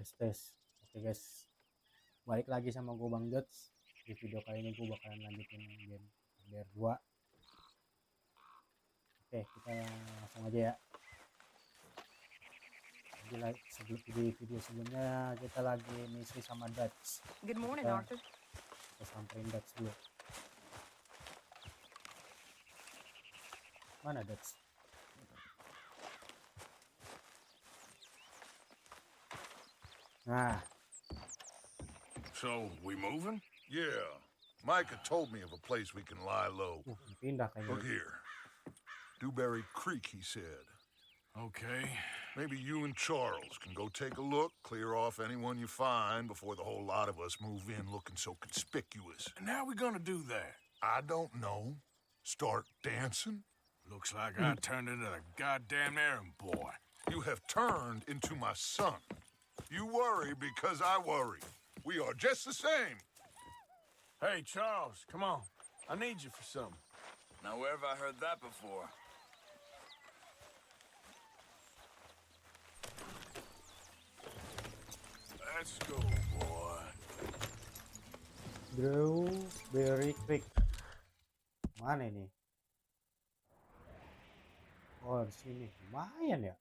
tes. Oke guys, balik lagi sama gue Bang Jots. Di video kali ini gue bakalan lanjutin game LDR 2. Oke, kita langsung aja ya. Di video sebelumnya kita lagi misi sama Dutch. Good morning, kita, Arthur. Kita samperin Dutch dulu. Mana Dutch? Nah. So, we moving? Yeah. Micah told me of a place we can lie low. Pindah kayaknya. Look here. Dewberry Creek, he said. Okay. Maybe you and Charles can go take a look, clear off anyone you find before the whole lot of us move in looking so conspicuous. And how we gonna do that? I don't know. Start dancing? Looks like I turned into the goddamn errand boy. You have turned into my son. You worry because I worry. We are just the same. Hey, Charles, come on. I need you for something. Now, where have I heard that before? Let's go, boy. Dewberry Creek. Mana ini? Oh, di sini. Lumayan ya.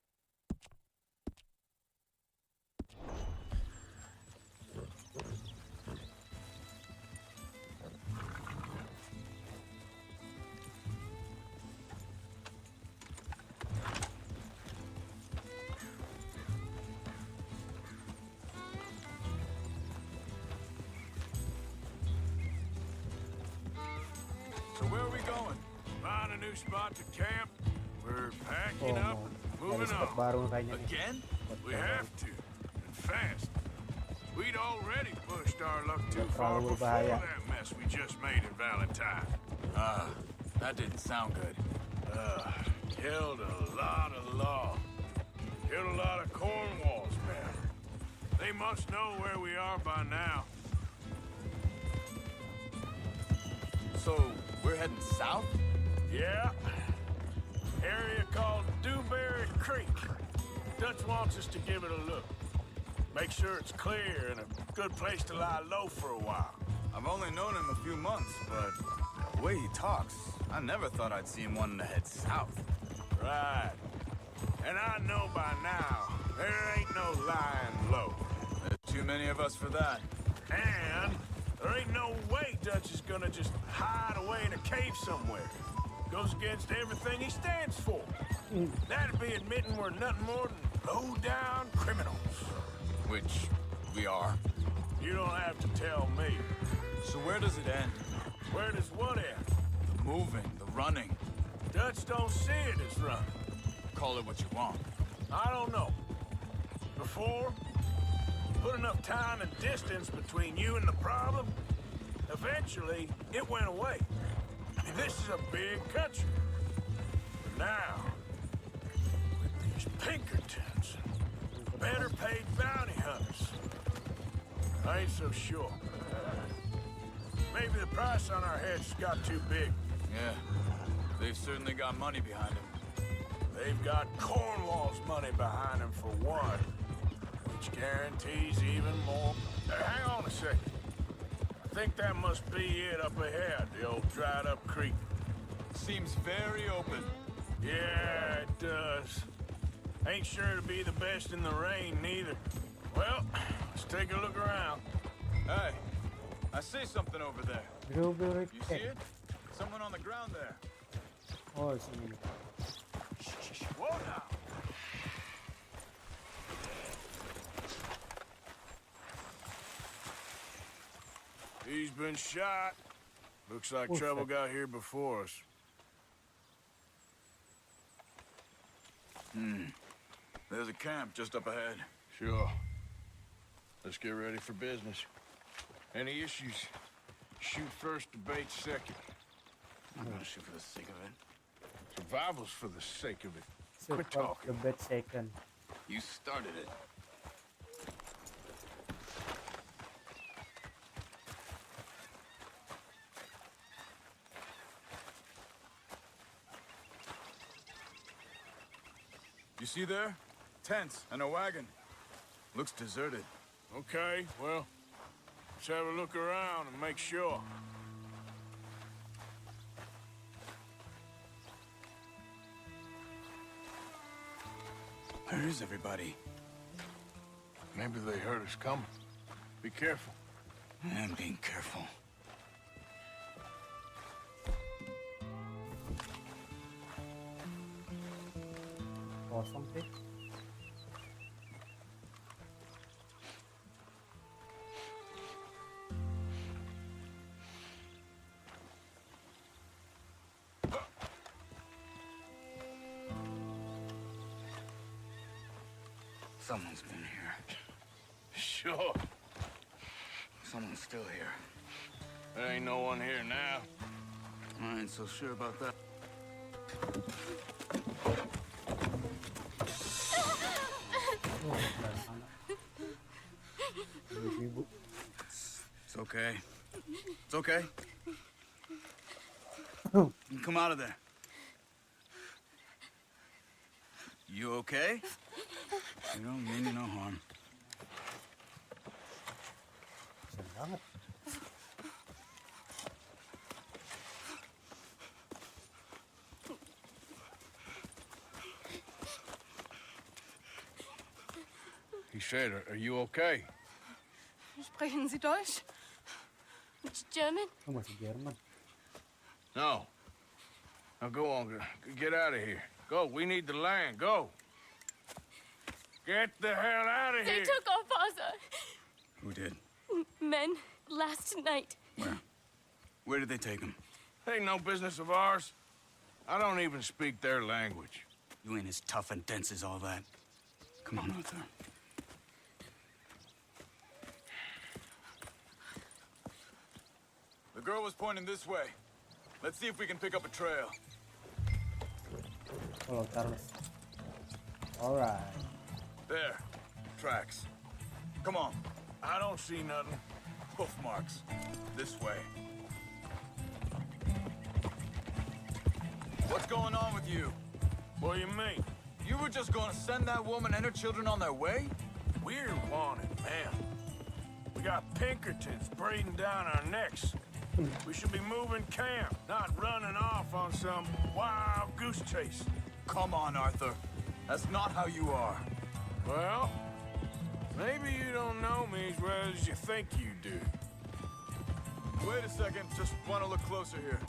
So where are we going? Find a new spot to camp? We're packing up and moving spot on. baru kayaknya nih. Again? We have to, and fast. We'd already pushed our luck too far terlalu before berbahaya. that mess we just made in Valentine. That didn't sound good. Killed a lot of law. Killed a lot of Cornwall's men. They must know where we are by now. So, we're heading south? Yeah. Area called Dewberry Creek. Dutch wants us to give it a look. Make sure it's clear and a good place to lie low for a while. I've only known him a few months, but the way he talks, I never thought I'd see him wanting to head south. Right. And I know by now, there ain't no lying low. There's too many of us for that. And there ain't no way Dutch is gonna just hide away in a cave somewhere. Goes against everything he stands for. That'd be admitting we're nothing more than low-down criminals. Which we are. You don't have to tell me. So where does it end? Where does what end? The moving, the running. Dutch don't see it as running. Call it what you want. I don't know. Before, put enough time and distance between you and the problem, eventually it went away. I mean, this is a big country. But now, with these Pinkertons and better paid bounty hunters, I ain't so sure. Maybe the price on our heads got too big. Yeah, they've certainly got money behind them. They've got Cornwall's money behind them for one, which guarantees even more. Hang on a second. I think that must be it up ahead, the old dried-up creek. Seems very open. Yeah, it does. Ain't sure to be the best in the rain, neither. Well, let's take a look around. Hey, I see something over there. Dewberry You see Creek. it? Someone on the ground there. Oh, di sini. Whoa now. He's been shot. Looks like Oof. trouble got here before us. There's a camp just up ahead. Sure. Let's get ready for business. Any issues? Shoot first, debate second. I'm gonna shoot for the sake of it. Survival's for the sake of it. Super Quit talking. the bed second. You started it. You see there? Tents and a wagon. Looks deserted. Okay, well, let's have a look around and make sure. Where is everybody? Maybe they heard us coming. Be careful. I am being careful. Kosong sih. Someone's been here. Sure. Someone's still here. There ain't no one here now. I ain't so sure about that. Oh, dari sana. Ibu-ibu. It's okay. It's okay. You can come out of there. You okay? You don't mean you no harm. Kasian banget. He said, are you okay? Sprechen Sie Deutsch? German? Oh, masih Jerman. No. Now go on, get out of here. Go, we need the land, go. Get the hell out of They here. took our father. Who did? Men, last night. Where? Where did they take him? Ain't no business of ours. I don't even speak their language. You ain't as tough and dense as all that. Come on, Arthur. The girl was pointing this way. Let's see if we can pick up a trail. Oh, Carlos. Alright. There. Tracks. Come on. I don't see nothing. Hoof marks. This way. What's going on with you? What do you mean? You were just going to send that woman and her children on their way? We're wanted, man. We got Pinkertons breathing down our necks. We should be moving camp, not running off on some wild goose chase. Come on, Arthur. That's not how you are. Well, maybe you don't know me as well as you think you do. Wait a second. Just want to look closer here.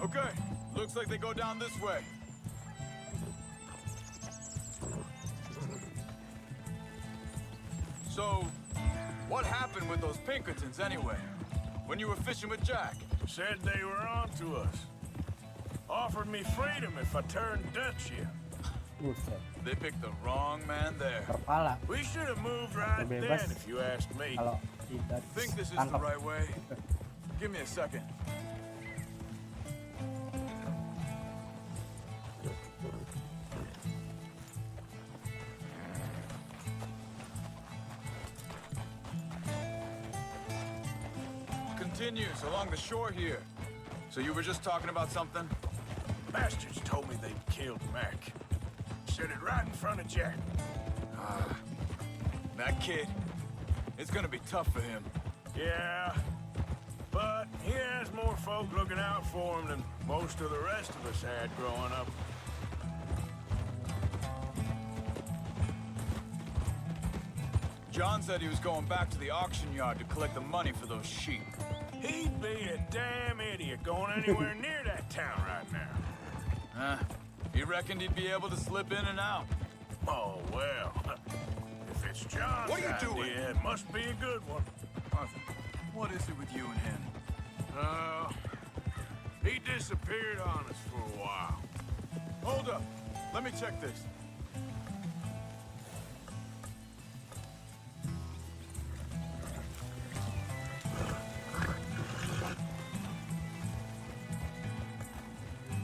Okay. Looks like they go down this way. So, what happened with those Pinkertons anyway? When you were fishing with Jack? Said they were on to us. Offered me freedom if I turned Dutch here. Buset. They picked the wrong man there. Kepala. We should have moved right then, Bebas. if you ask me. Kalau tidak Think this is the tangkap. right way? Give me a second. Continues along the shore here. So you were just talking about something? Bastards told me they'd killed Mac. Said it right in front of Jack. That kid, it's gonna be tough for him. Yeah, but he has more folk looking out for him than most of the rest of us had growing up. John said he was going back to the auction yard to collect the money for those sheep. He'd be a damn idiot going anywhere near that town right now. He reckoned he'd be able to slip in and out. Oh, well. If it's John's What are you idea, doing? it must be a good one. Arthur, what is it with you and him? He disappeared on us for a while. Hold up. Let me check this.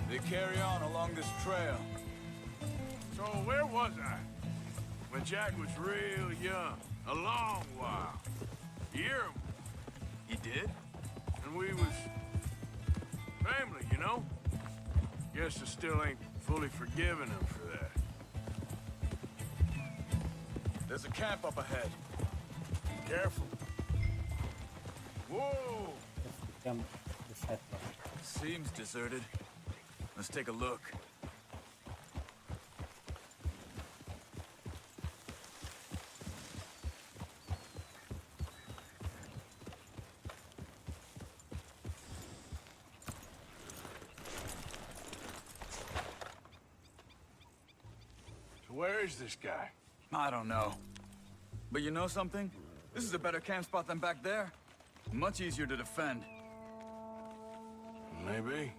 They carry on along this trail. So where was I? When Jack was real young. A long while. Year. He did? and we was family, you know? Guess I still ain't fully forgiven him for that. There's a camp up ahead. Careful. Whoa! Terus become the settler. Seems deserted. Let's take a look. So where is this guy? I don't know. But you know something? This is a better camp spot than back there. Much easier to defend. Maybe.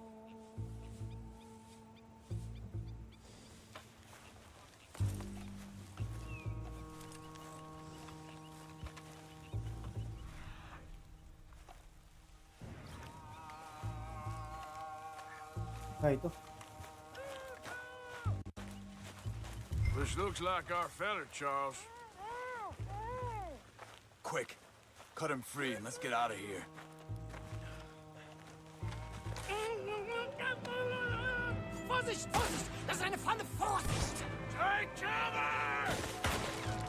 Itu This looks like our fella, Charles. Quick, cut him free and let's get out of here. Vorsicht, Vorsicht! Das ist eine Pfanne! Vorsicht! Take cover!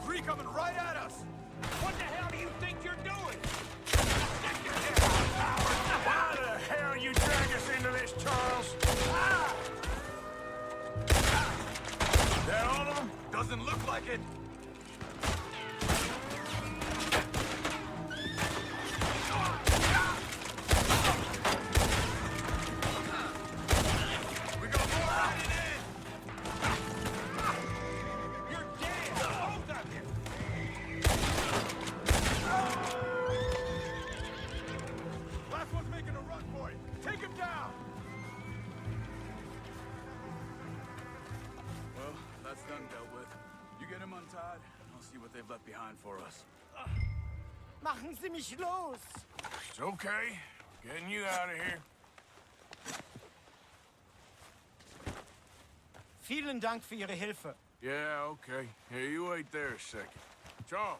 Three coming right at us! What the hell do you think you're doing? Why the hell you drag us into this, Charles? That all of them? Doesn't look like it. We got more riding in. You're dead, both of you. Last one's making a run for it. Take him down. Well, that's done dealt with. You get him untied, and I'll see what they've left behind for us. Machen Sie mich los! It's okay. Getting you out of here. Vielen Dank für Ihre Hilfe. Yeah, okay. Here, you wait there a second. Charles,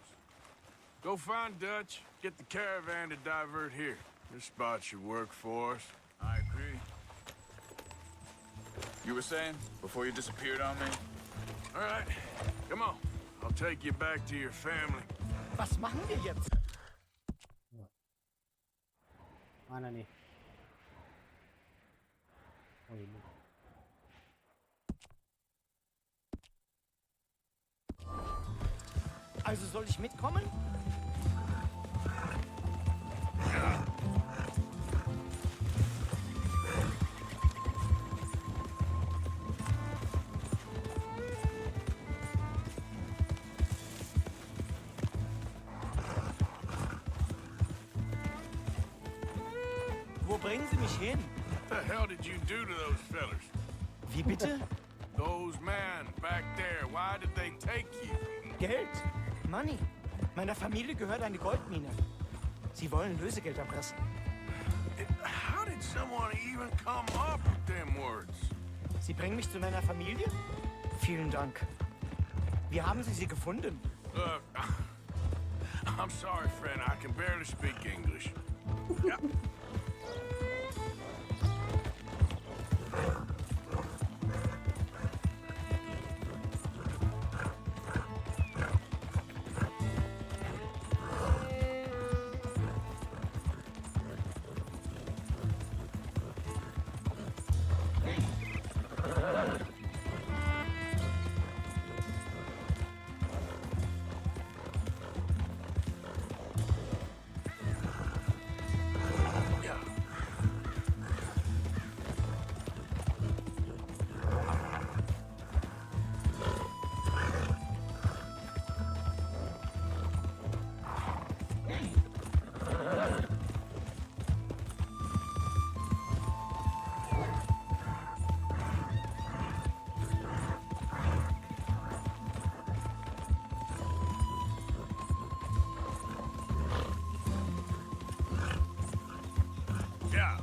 go find Dutch. Get the caravan to divert here. This spot should work for us. I agree. You were saying, before you disappeared on me? All right, come on. I'll take you back to your family. Was machen wir jetzt? mana nih? Oh ini. Also soll ich mitkommen? Wo bringen Sie mich hin? What the hell did you do to those fellers? Wie bitte? Those men back there, why did they take you? Geld. Money. Meiner Familie gehört eine Goldmine. Sie wollen Lösegeld erpressen. How did someone even come up with them words? Sie bringen mich zu meiner Familie? Vielen Dank. Wie haben Sie sie gefunden? Look, I'm sorry, friend. I can barely speak English. Yeah. Yeah.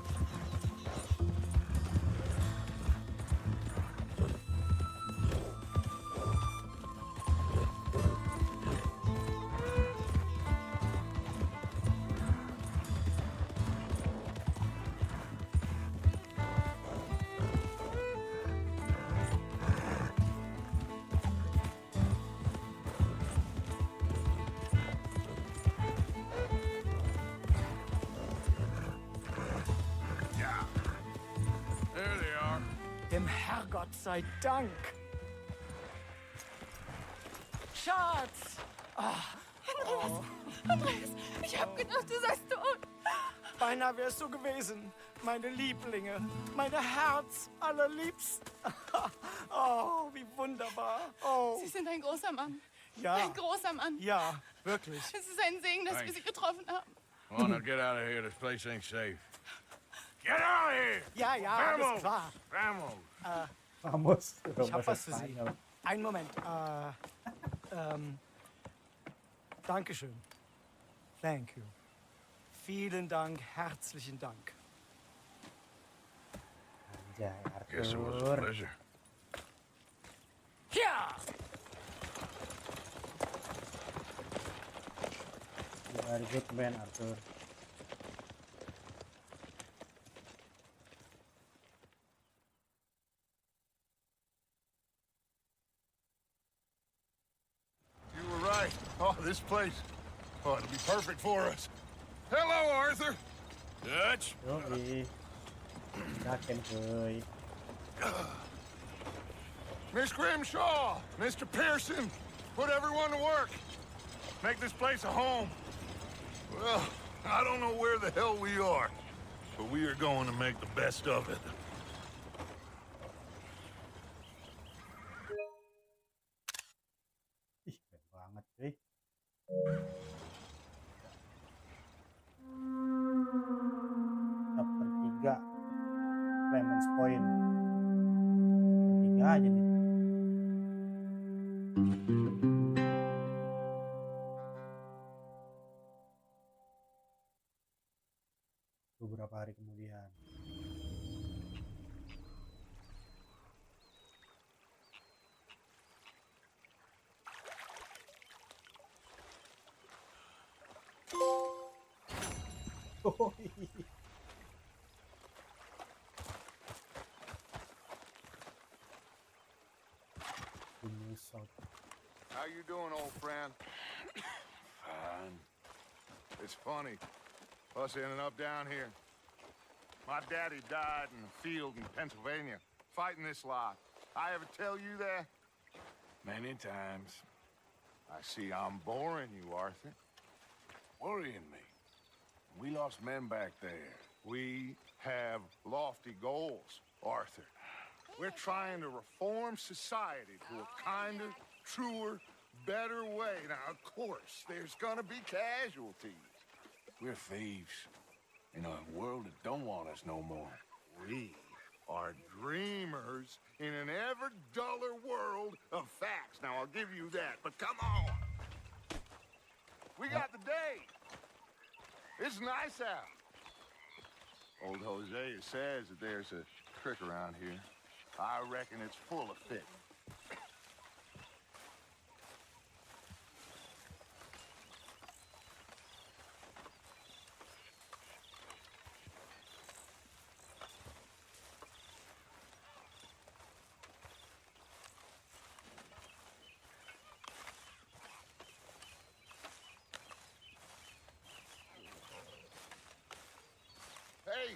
Dem Herrgott sei Dank. Schatz! Andreas, ich hab gedacht, du seist tot. Beinahe wärst du gewesen. Meine Lieblinge, meine Herz allerliebsten. Oh, wie wunderbar. Oh, Sie sind ein großer Mann. ja. Ein großer Mann. Ja, wirklich. Es ist ein Segen, dass wir Sie getroffen haben. Come on, now get out of here. This place ain't safe. Get out of here! Ja, ja, alles klar. Vamos! Vamos. Ich hab was für Sie. Einen Moment. Dankeschön. Thank you. Vielen Dank, herzlichen Dank. Anjay, Guess it was a Arthur. pleasure. Ja! You are a good man, Arthur. You were right. Oh, this place. Oh, it'll be perfect for us. Hello, Arthur. Dutch? Yoi. Yakin cuy. Miss Grimshaw, Mr. Pearson, put everyone to work. Make this place a home. Well, I don't know where the hell we are, but we are going to make the best of it. Ih, keren banget cuy. Chapter 3 Clemens Point. Chapter 3 aja nih. Beberapa hari kemudian. Oh, How you doing, old friend? Fine. It's funny, us ending up down here. My daddy died in the field in Pennsylvania, fighting this lot. I ever tell you that? Many times. I see I'm boring you, Arthur. Worrying me. We lost men back there. We have lofty goals, Arthur. We're trying to reform society to a kinder, truer, better way. Now, of course, there's gonna be casualties. We're thieves. In a world that don't want us no more. We are dreamers in an ever duller world of facts. Now, I'll give you that, but come on. We got the day. It's nice out. Old Hosea says that there's a trick around here. I reckon it's full of fish. Hey,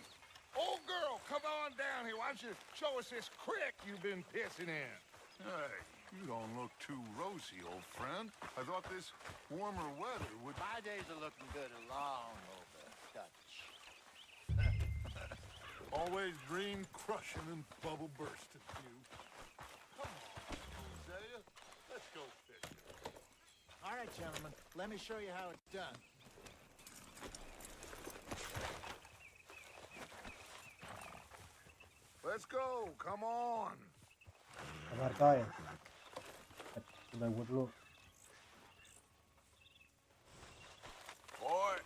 old girl, come on down here. Why don't you show us this creek you've been pissing in? Hey, you don't look too rosy, old friend. I thought this warmer weather would... My days are looking good along over Dutch. Always dream crushing and bubble bursting, you. Come on, Hosea. Let's go fishing. All right, gentlemen, let me show you how it's done. Let's go. Come on. Sabar coy. Coba gue dulu. Boy.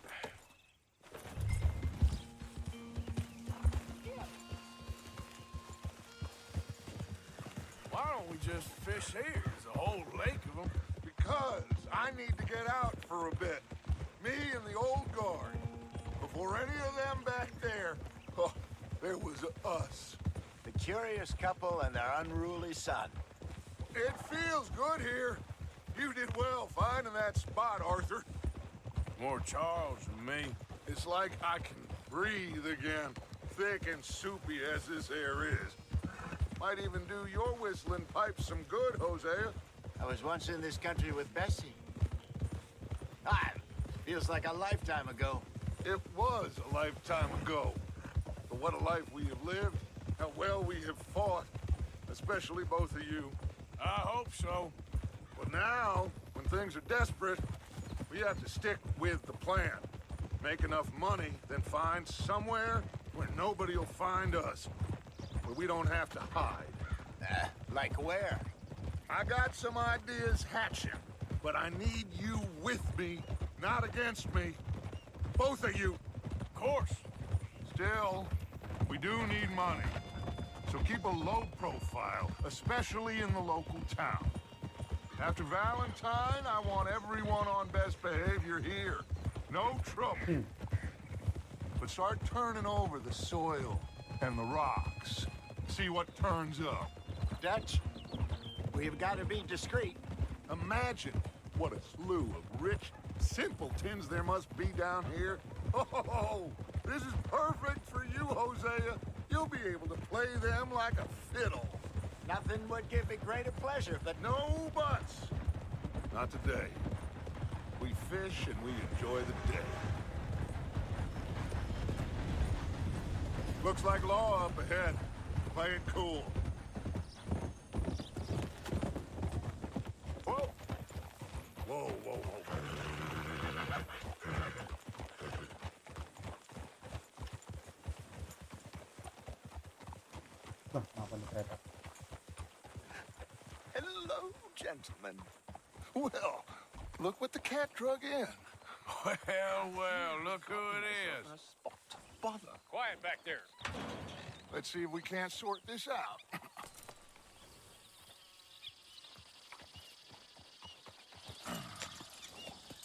Why don't we just fish here? There's a whole lake of them. Because I need to get out for a bit. Me and the old guard. Before any of them back there, oh, there was us. The curious couple and their unruly son. It feels good here. You did well finding that spot, Arthur. More Charles than me. It's like I can breathe again, thick and soupy as this air is. Might even do your whistling pipes some good, Hosea. I was once in this country with Bessie. Feels like a lifetime ago. It was a lifetime ago. But what a life we have lived, how well we have fought, especially both of you. I hope so. But now, when things are desperate, we have to stick with the plan. Make enough money, then find somewhere where nobody will find us. Where we don't have to hide. Like where? I got some ideas hatching, but I need you with me, not against me. Both of you. Of course. Still, we do need money. So keep a low profile, especially in the local town. After Valentine, I want everyone on best behavior here. No trouble. But start turning over the soil and the rocks. See what turns up. Dutch, we've got to be discreet. Imagine what a slew of rich simpletons there must be down here. Oh, this is perfect for you, Hosea. You'll be able to play them like a fiddle. Nothing would give me greater pleasure, but No buts. Not today. We fish and we enjoy the day. Looks like law up ahead. Play it cool. Whoa. Whoa, whoa, whoa. Bah, maaf di kereta. Hello, gentlemen. Well, look what the cat drug in. Well, look who it is. Bother. Quiet back there. Let's see if we can't sort this out.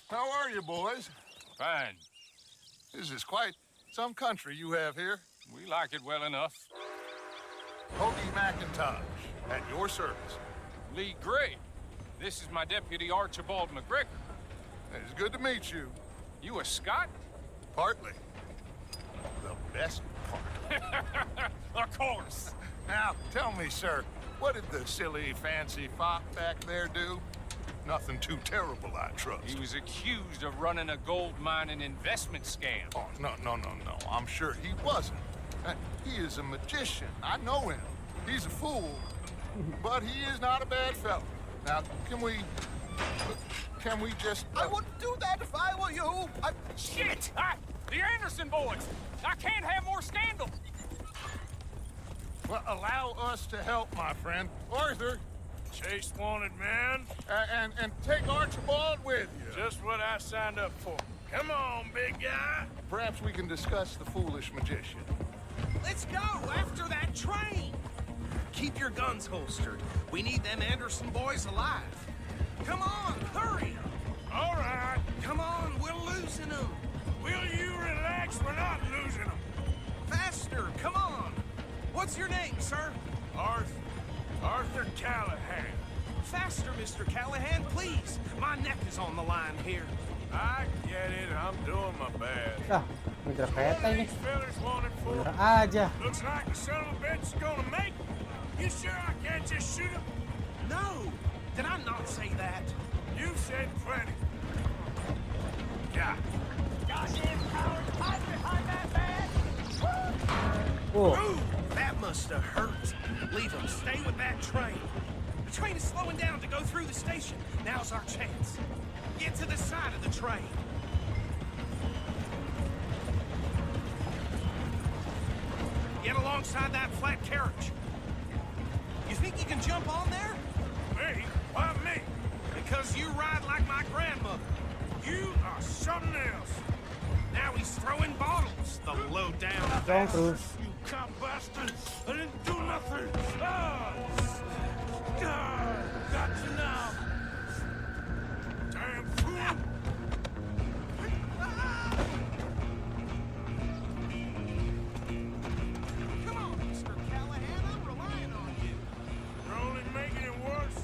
How are you, boys? Fine. This is quite some country you have here. We like it well enough. Hoagie McIntosh, at your service. Lee Gray. This is my deputy Archibald McGregor. It's good to meet you. You a Scot? Partly. The best part. Of course. Now, tell me, sir, what did the silly, fancy fop back there do? Nothing too terrible, I trust. He was accused of running a gold mining investment scam. Oh, no. I'm sure he wasn't. He is a magician. I know him. He's a fool, but he is not a bad fellow. Now, can we just... I wouldn't do that if I were you. Shit! The Anderson boys! I can't have more scandal! Well, allow us to help, my friend. Arthur, Chase wanted man. and take Archibald with you. Just what I signed up for. Come on, big guy. Perhaps we can discuss the foolish magician. Let's go after that train. Keep your guns holstered. We need them Anderson boys alive. Come on, hurry. All right. Come on, we're losing them. Will you relax? We're not losing them. Faster, come on. What's your name, sir? Arthur Callahan. Faster, Mr. Callahan, please. My neck is on the line here. I get it. I'm doing my best. Dah, ngejar kereta ini. These fellas wanted for. Bener aja. Looks like the son of a bitch is gonna make it. You sure I can't just shoot him? No, did I not say that? You said plenty. Yeah. Goddamn coward, hide behind that bag. Oh, Ooh, that must have hurt. Leave them. Stay with that train. The train is slowing down to go through the station. Now's our chance. Get to the side of the train. Get alongside that flat carriage. You think you can jump on there? Me? Why me? Because you ride like my grandmother. You are something else. Now he's throwing bottles, the low-down jauh terus. You cop bastard. I didn't do nothing. Got you now. Damn fool. Come on, Mr. Callahan, I'm relying on you. You're only making it worse.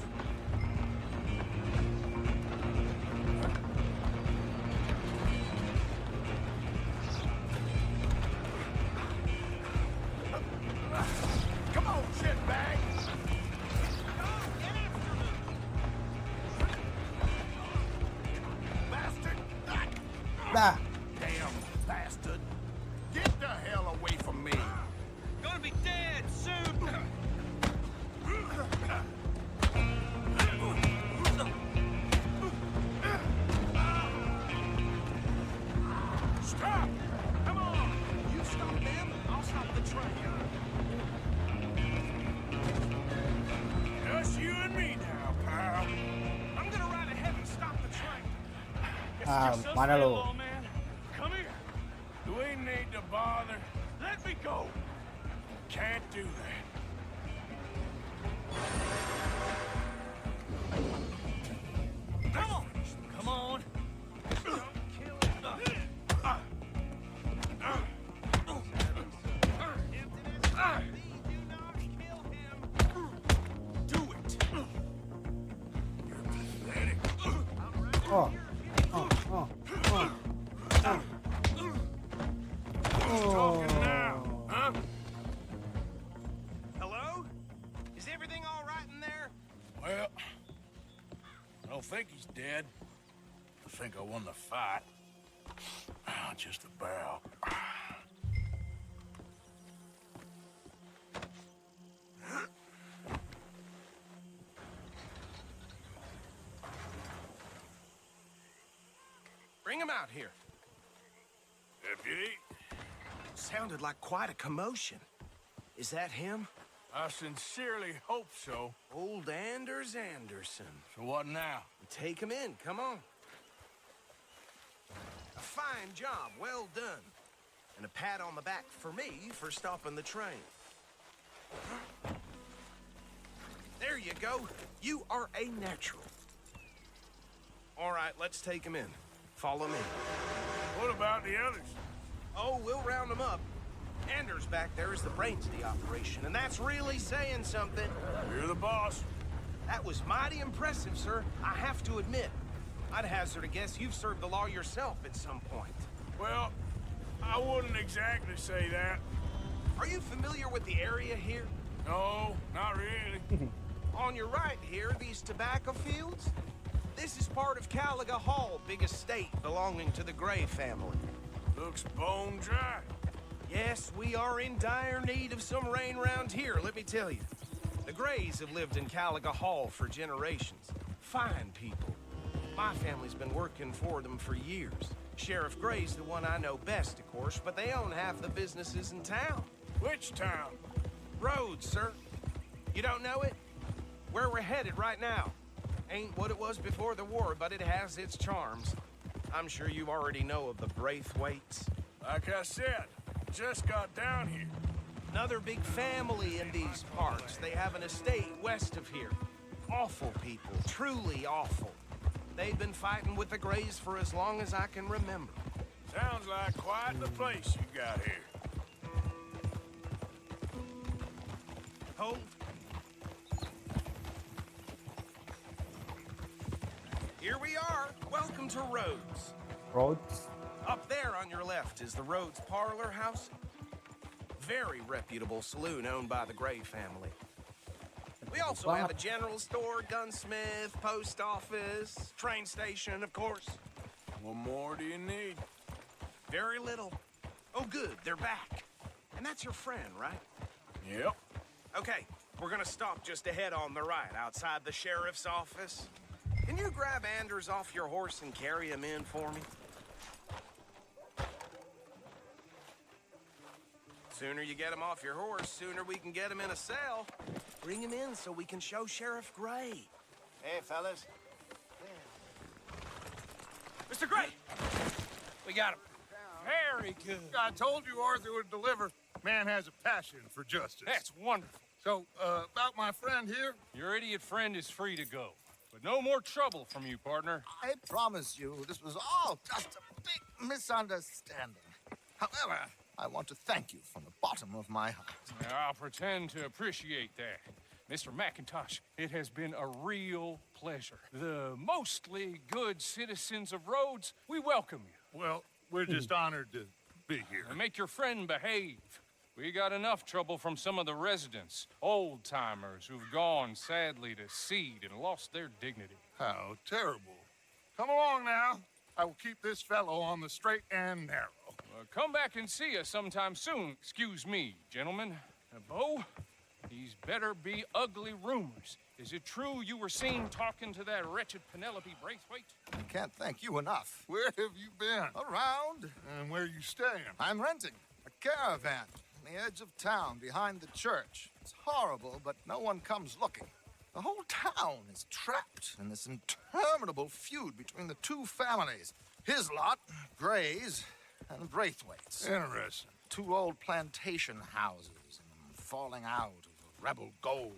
Come on, shitbag. be dead soon. Stop! Come on! You stop them, I'll stop the train. Just you and me now, pal. I'm gonna ride ahead and stop the train. Mana lo? Man. Come here. We need to bother. Let me go. Can't do that. Come on. Come on. Don't kill him. Do it. Oh. Oh. Oh. Oh. Talking now, huh? Hello? Is everything all right in there? Well, I don't think he's dead. I think I won the fight. Just about. Bring him out here. Deputy, Sounded like quite a commotion. Is that him? I sincerely hope so. Old Anders Anderson. So what now? Take him in, come on. A fine job, well done. And a pat on the back for me for stopping the train. There you go. You are a natural. All right, let's take him in. Follow me. What about the others? Oh, we'll round them up. Anders back there is the brains of the operation, and that's really saying something. You're the boss. That was mighty impressive, sir. I have to admit. I'd hazard a guess you've served the law yourself at some point. Well, I wouldn't exactly say that. Are you familiar with the area here? No, not really. On your right here, these tobacco fields? This is part of Caliga Hall, big estate belonging to the Gray family. Looks bone dry. Yes, we are in dire need of some rain round here, let me tell you. The Grays have lived in Caliga Hall for generations. Fine people. My family's been working for them for years. Sheriff Gray's the one I know best, of course, but they own half the businesses in town. Which town? Rhodes, sir. You don't know it? Where we're headed right now. Ain't what it was before the war, but it has its charms. I'm sure you already know of the Braithwaites. Like I said, just got down here. Another big family in these parts. They have an estate west of here. Awful people, truly awful. They've been fighting with the Grays for as long as I can remember. Sounds like quite the place you got here. Hold. Here we are. Welcome to Rhodes. Roads. Up there on your left is the Rhodes Parlor House. Very reputable saloon owned by the Gray family. We also have a general store, gunsmith, post office, train station, of course. What more do you need? Very little. Oh, good, they're back. And that's your friend, right? Yep. Okay, we're gonna stop just ahead on the right, outside the sheriff's office. Can you grab Anders off your horse and carry him in for me? Sooner you get him off your horse, sooner we can get him in a cell. Bring him in so we can show Sheriff Gray. Hey, fellas. Mr. Gray! We got him. Very good. I told you Arthur would deliver. Man has a passion for justice. That's wonderful. So, about my friend here, Your idiot friend is free to go. But no more trouble from you, partner. I promise you, this was all just a big misunderstanding. However, I want to thank you from the bottom of my heart. I'll pretend to appreciate that. Mr. McIntosh, it has been a real pleasure. The mostly good citizens of Rhodes, we welcome you. well, we're just honored to be here. And make your friend behave. We got enough trouble from some of the residents, old-timers who've gone, sadly, to seed and lost their dignity. How terrible. Come along now. I will keep this fellow on the straight and narrow. Come back and see us sometime soon. Excuse me, gentlemen. Bo, these better be ugly rumors. Is it true you were seen talking to that wretched Penelope Braithwaite? I can't thank you enough. Where have you been? Around. And where you staying? I'm renting a caravan on the edge of town behind the church. It's horrible, but no one comes looking. The whole town is trapped in this interminable feud between the two families. His lot, Gray's, and Braithwaite's. Interesting. Two old plantation houses and falling out over rebel gold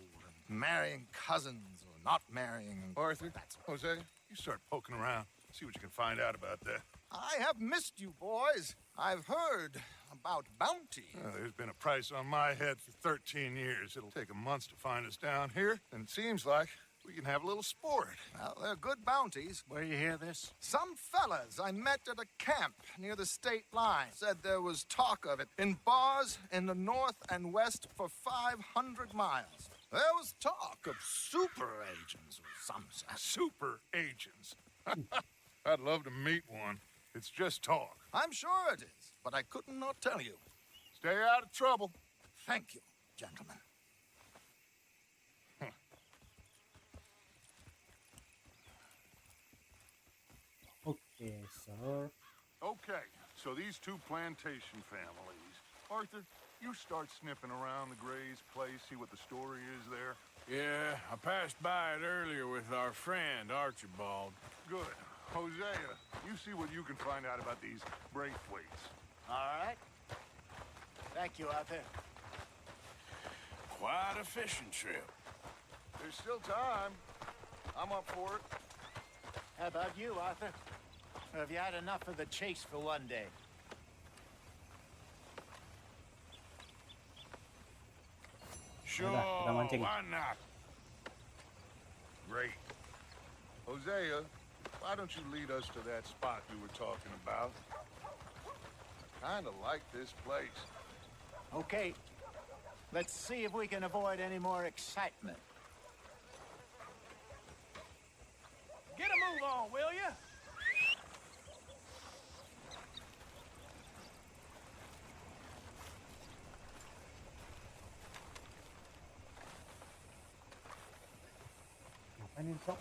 and marrying cousins or not marrying. Arthur, That's Jose, you start poking around. See what you can find out about that. I have missed you, boys. I've heard about bounty. There's been a price on my head for 13 years. It'll take a month to find us down here, and it seems like we can have a little sport. Well, they're good bounties. Where you hear this? Some fellas I met at a camp near the state line said there was talk of it in bars in the north and west for 500 miles. There was talk of super agents or some such. Super agents. I'd love to meet one. It's just talk. I'm sure it is, but I couldn't not tell you. Stay out of trouble. Thank you, gentlemen. Okay, sir. Okay, so these two plantation families. Arthur, you start sniffing around the Gray's place, see what the story is there. Yeah, I passed by it earlier with our friend, Archibald. Good. Hosea, you see what you can find out about these Braithwaites. All right. Thank you, Arthur. Quite a fishing trip. There's still time. I'm up for it. How about you, Arthur? Or have you had enough of the chase for one day? Sure, kita mancing. why not? Great. Hosea, why don't you lead us to that spot you were talking about? I kind of like this place. Okay. Let's see if we can avoid any more excitement. Get a move on, will you? Ngapain ini, Sok?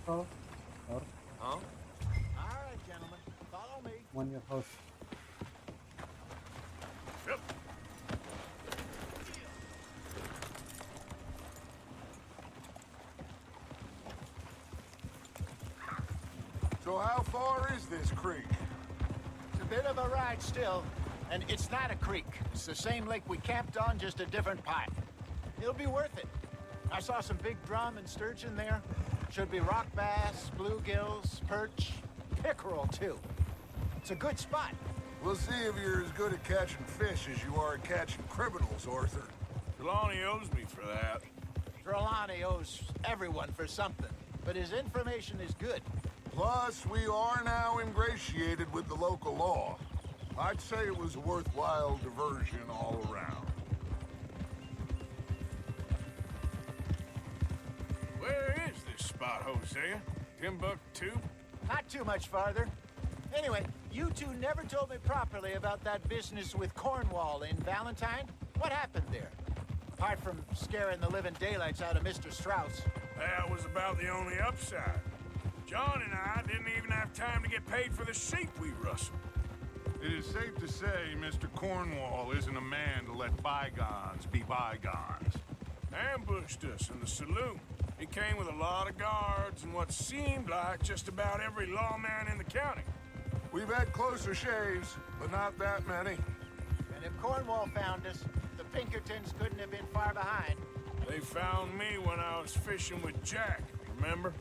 Well, Or Huh? All right, gentlemen. Follow me. on your house. Yep. So how far is this creek? It's a bit of a ride still, and it's not a creek. It's the same lake we camped on, just a different part. It'll be worth it. I saw some big drum and sturgeon there. Should be rock bass, bluegills, perch, pickerel too. It's a good spot. We'll see if you're as good at catching fish as you are at catching criminals, Arthur. Trelawney owes me for that. Trelawney owes everyone for something, but his information is good. Plus, we are now ingratiated with the local law. I'd say it was a worthwhile diversion all around. Where is this spot, Hosea? Timbuktu? Not too much farther. Anyway, you two never told me properly about that business with Cornwall in Valentine. What happened there? Apart from scaring the living daylights out of Mr. Strauss. That was about the only upside. John and I didn't even have time to get paid for the sheep we rustled. It is safe to say Mr. Cornwall isn't a man to let bygones be bygones. Ambushed us in the saloon. He came with a lot of guards and what seemed like just about every lawman in the county. We've had closer shaves, but not that many. And if Cornwall found us, the Pinkertons couldn't have been far behind. They found me when I was fishing with Jack, remember?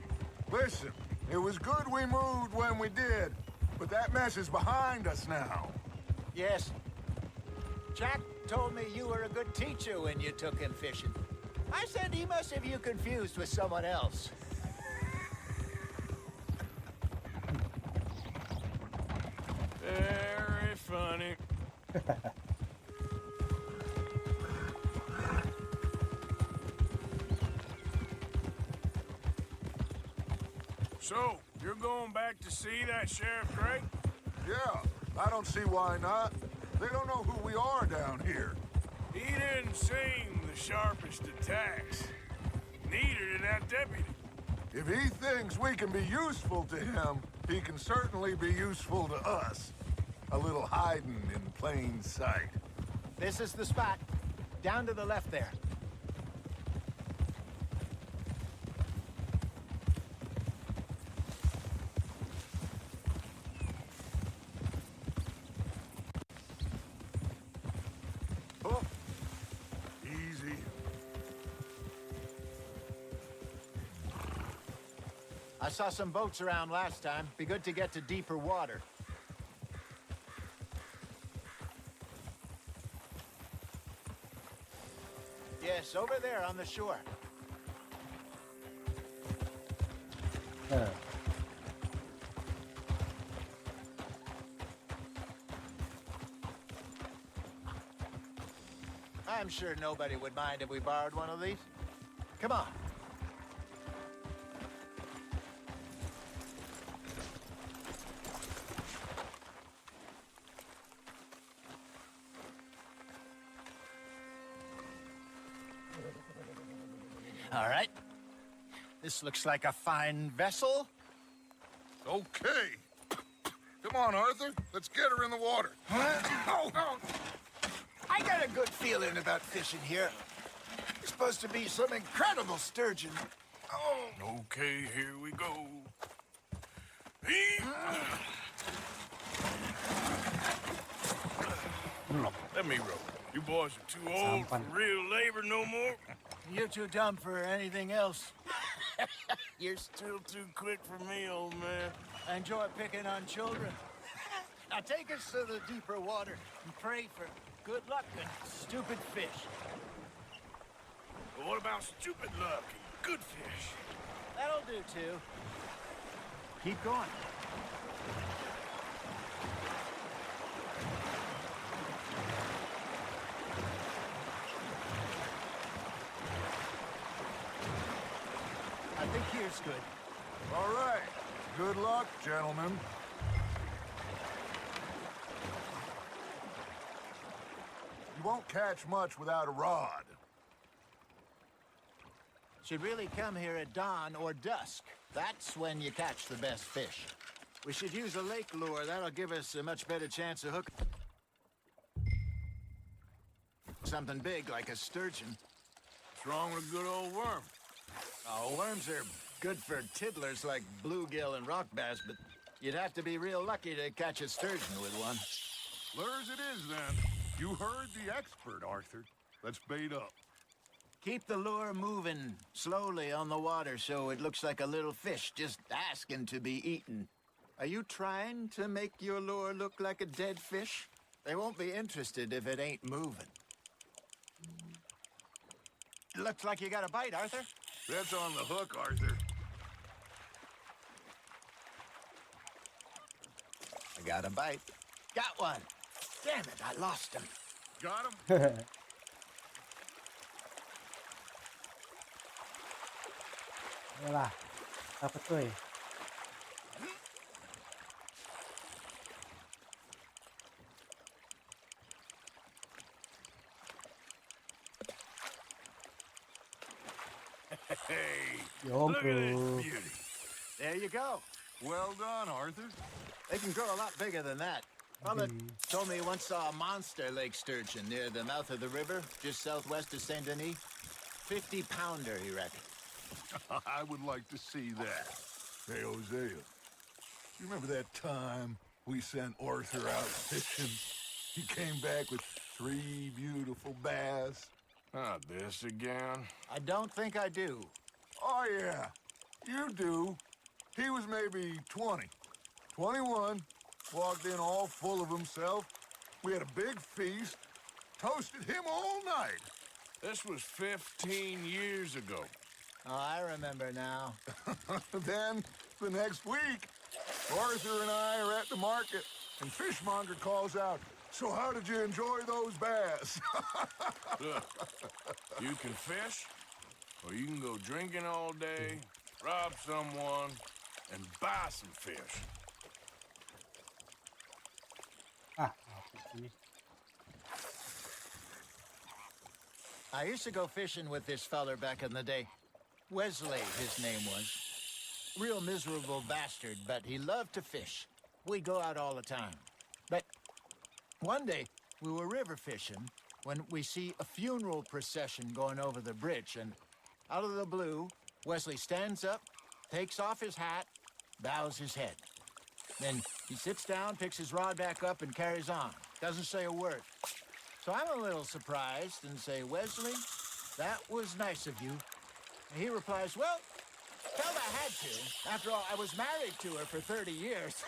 Listen, it was good we moved when we did, but that mess is behind us now. Yes. Jack told me you were a good teacher when you took him fishing. I said he must have you confused with someone else. Very funny. So, You're going back to see that Sheriff Drake? Yeah, I don't see why not. They don't know who we are down here. He didn't seem the sharpest attacks. Neither did that deputy. If he thinks we can be useful to him, he can certainly be useful to us. A little hiding in plain sight. This is the spot. Down to the left there. Oh, easy. I saw some boats around last time. Be good to get to deeper water. Yes, over there on the shore. I'm sure nobody would mind if we borrowed one of these. Come on. All right. This looks like a fine vessel. Okay. Come on, Arthur. Let's get her in the water. Oh, I got a good feeling about fishing here. There's supposed to be some incredible sturgeon. Oh. Okay, here we go. Let me row. You boys are too old for real labor no more. You're too dumb for anything else. You're still too quick for me, old man. I enjoy picking on children. Now take us to the deeper water and pray for good luck and stupid fish. But what about stupid luck and good fish? That'll do, too. Keep going. I think here's good. All right. Good luck, gentlemen. You won't catch much without a rod. Should really come here at dawn or dusk. That's when you catch the best fish. We should use a lake lure. That'll give us a much better chance of hooking something big like a sturgeon. What's wrong with a good old worm? Oh, worms are good for tiddlers like bluegill and rock bass, but you'd have to be real lucky to catch a sturgeon with one. Lures it is, then. You heard the expert, Arthur. Let's bait up. Keep the lure moving slowly on the water so it looks like a little fish just asking to be eaten. Are you trying to make your lure look like a dead fish? They won't be interested if it ain't moving. Looks like you got a bite, Arthur. That's on the hook, Arthur. I got a bite. Got one. Damn it, I lost him. Got him? Ayolah. Dapat tuh ya. Hey, Yo, look at this bro. beauty. There you go. Well done, Arthur. They can grow a lot bigger than that. Fella told me he once saw a monster lake sturgeon near the mouth of the river, just southwest of Saint Denis. 50-pounder, he reckoned. I would like to see that. Hey, Hosea, you remember that time we sent Arthur out fishing? He came back with 3 beautiful bass. Not this again. I don't think I do. Oh, yeah, you do. He was maybe 20, 21, walked in all full of himself. We had a big feast, toasted him all night. This was 15 years ago. Oh, I remember now. Then, the next week, Arthur and I are at the market, and Fishmonger calls out, "So how did you enjoy those bass?" Look, you can fish, or you can go drinking all day, rob someone, and buy some fish. Ah, hapus sini. I used to go fishing with this feller back in the day. Wesley, his name was. Real miserable bastard, but he loved to fish. We'd go out all the time. But one day, we were river fishing when we see a funeral procession going over the bridge, and out of the blue, Wesley stands up, takes off his hat, bows his head. Then he sits down, picks his rod back up, and carries on. Doesn't say a word. So I'm a little surprised and say, Wesley, that was nice of you. And he replies, well, felt I had to. After all, I was married to her for 30 years.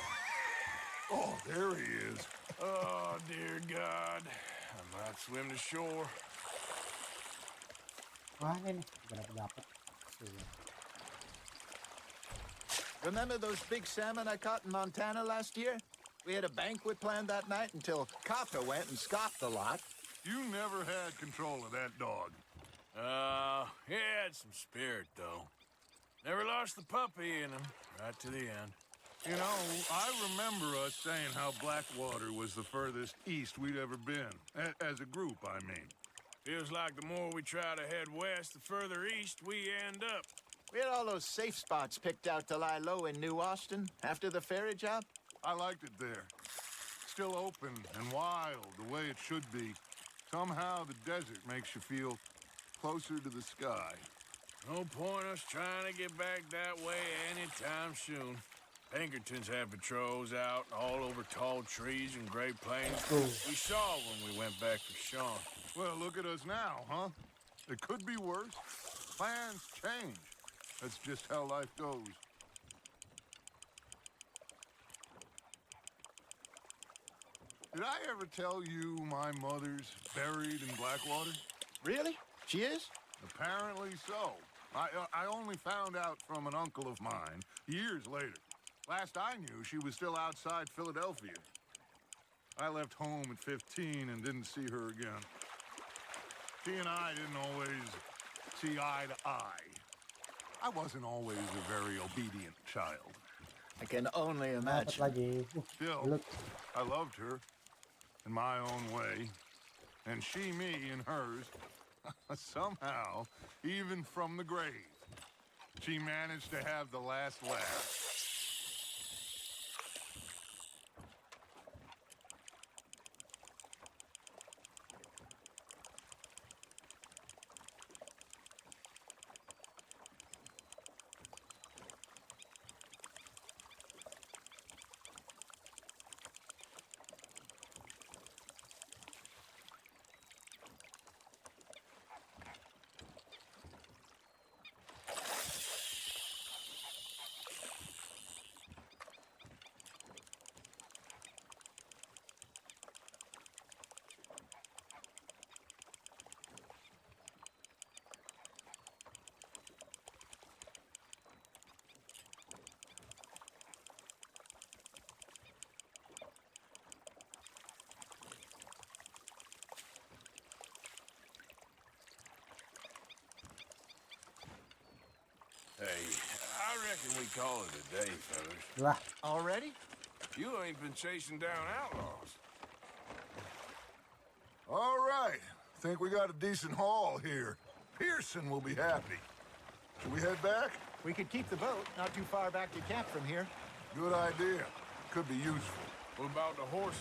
Oh, there he is. Oh, dear God. I might swim to shore. Mana nih? Dapat. Remember those big salmon I caught in Montana last year? We had a banquet planned that night until Kata went and scoffed a lot. You never had control of that dog. He had some spirit, though. Never lost the puppy in him, right to the end. You know, I remember us saying how Blackwater was the furthest east we'd ever been. As a group, I mean. Feels like the more we try to head west, the further east we end up. We had all those safe spots picked out to lie low in New Austin after the ferry job. I liked it there. Still open and wild, the way it should be. Somehow the desert makes you feel closer to the sky. No point us trying to get back that way anytime soon. Pinkertons have patrols out all over tall trees and Great Plains. We saw when we went back for Sean. Well, look at us now, huh? It could be worse. Plans change. That's just how life goes. Did I ever tell you my mother's buried in Blackwater? Really? She is? Apparently so. I only found out from an uncle of mine years later. Last I knew, she was still outside Philadelphia. I left home at 15 and didn't see her again. She and I didn't always see eye to eye. I wasn't always a very obedient child. I can only Dapat imagine. lagi. Still, Look. I loved her in my own way, and she me in hers. Somehow, even from the grave, she managed to have the last laugh. Hey, I reckon we call it a day, fellas. Lah. Already? You ain't been chasing down outlaws. All right. Think we got a decent haul here. Pearson will be happy. Should we head back? We could keep the boat not too far back to camp from here. Good idea. Could be useful. What about the horses?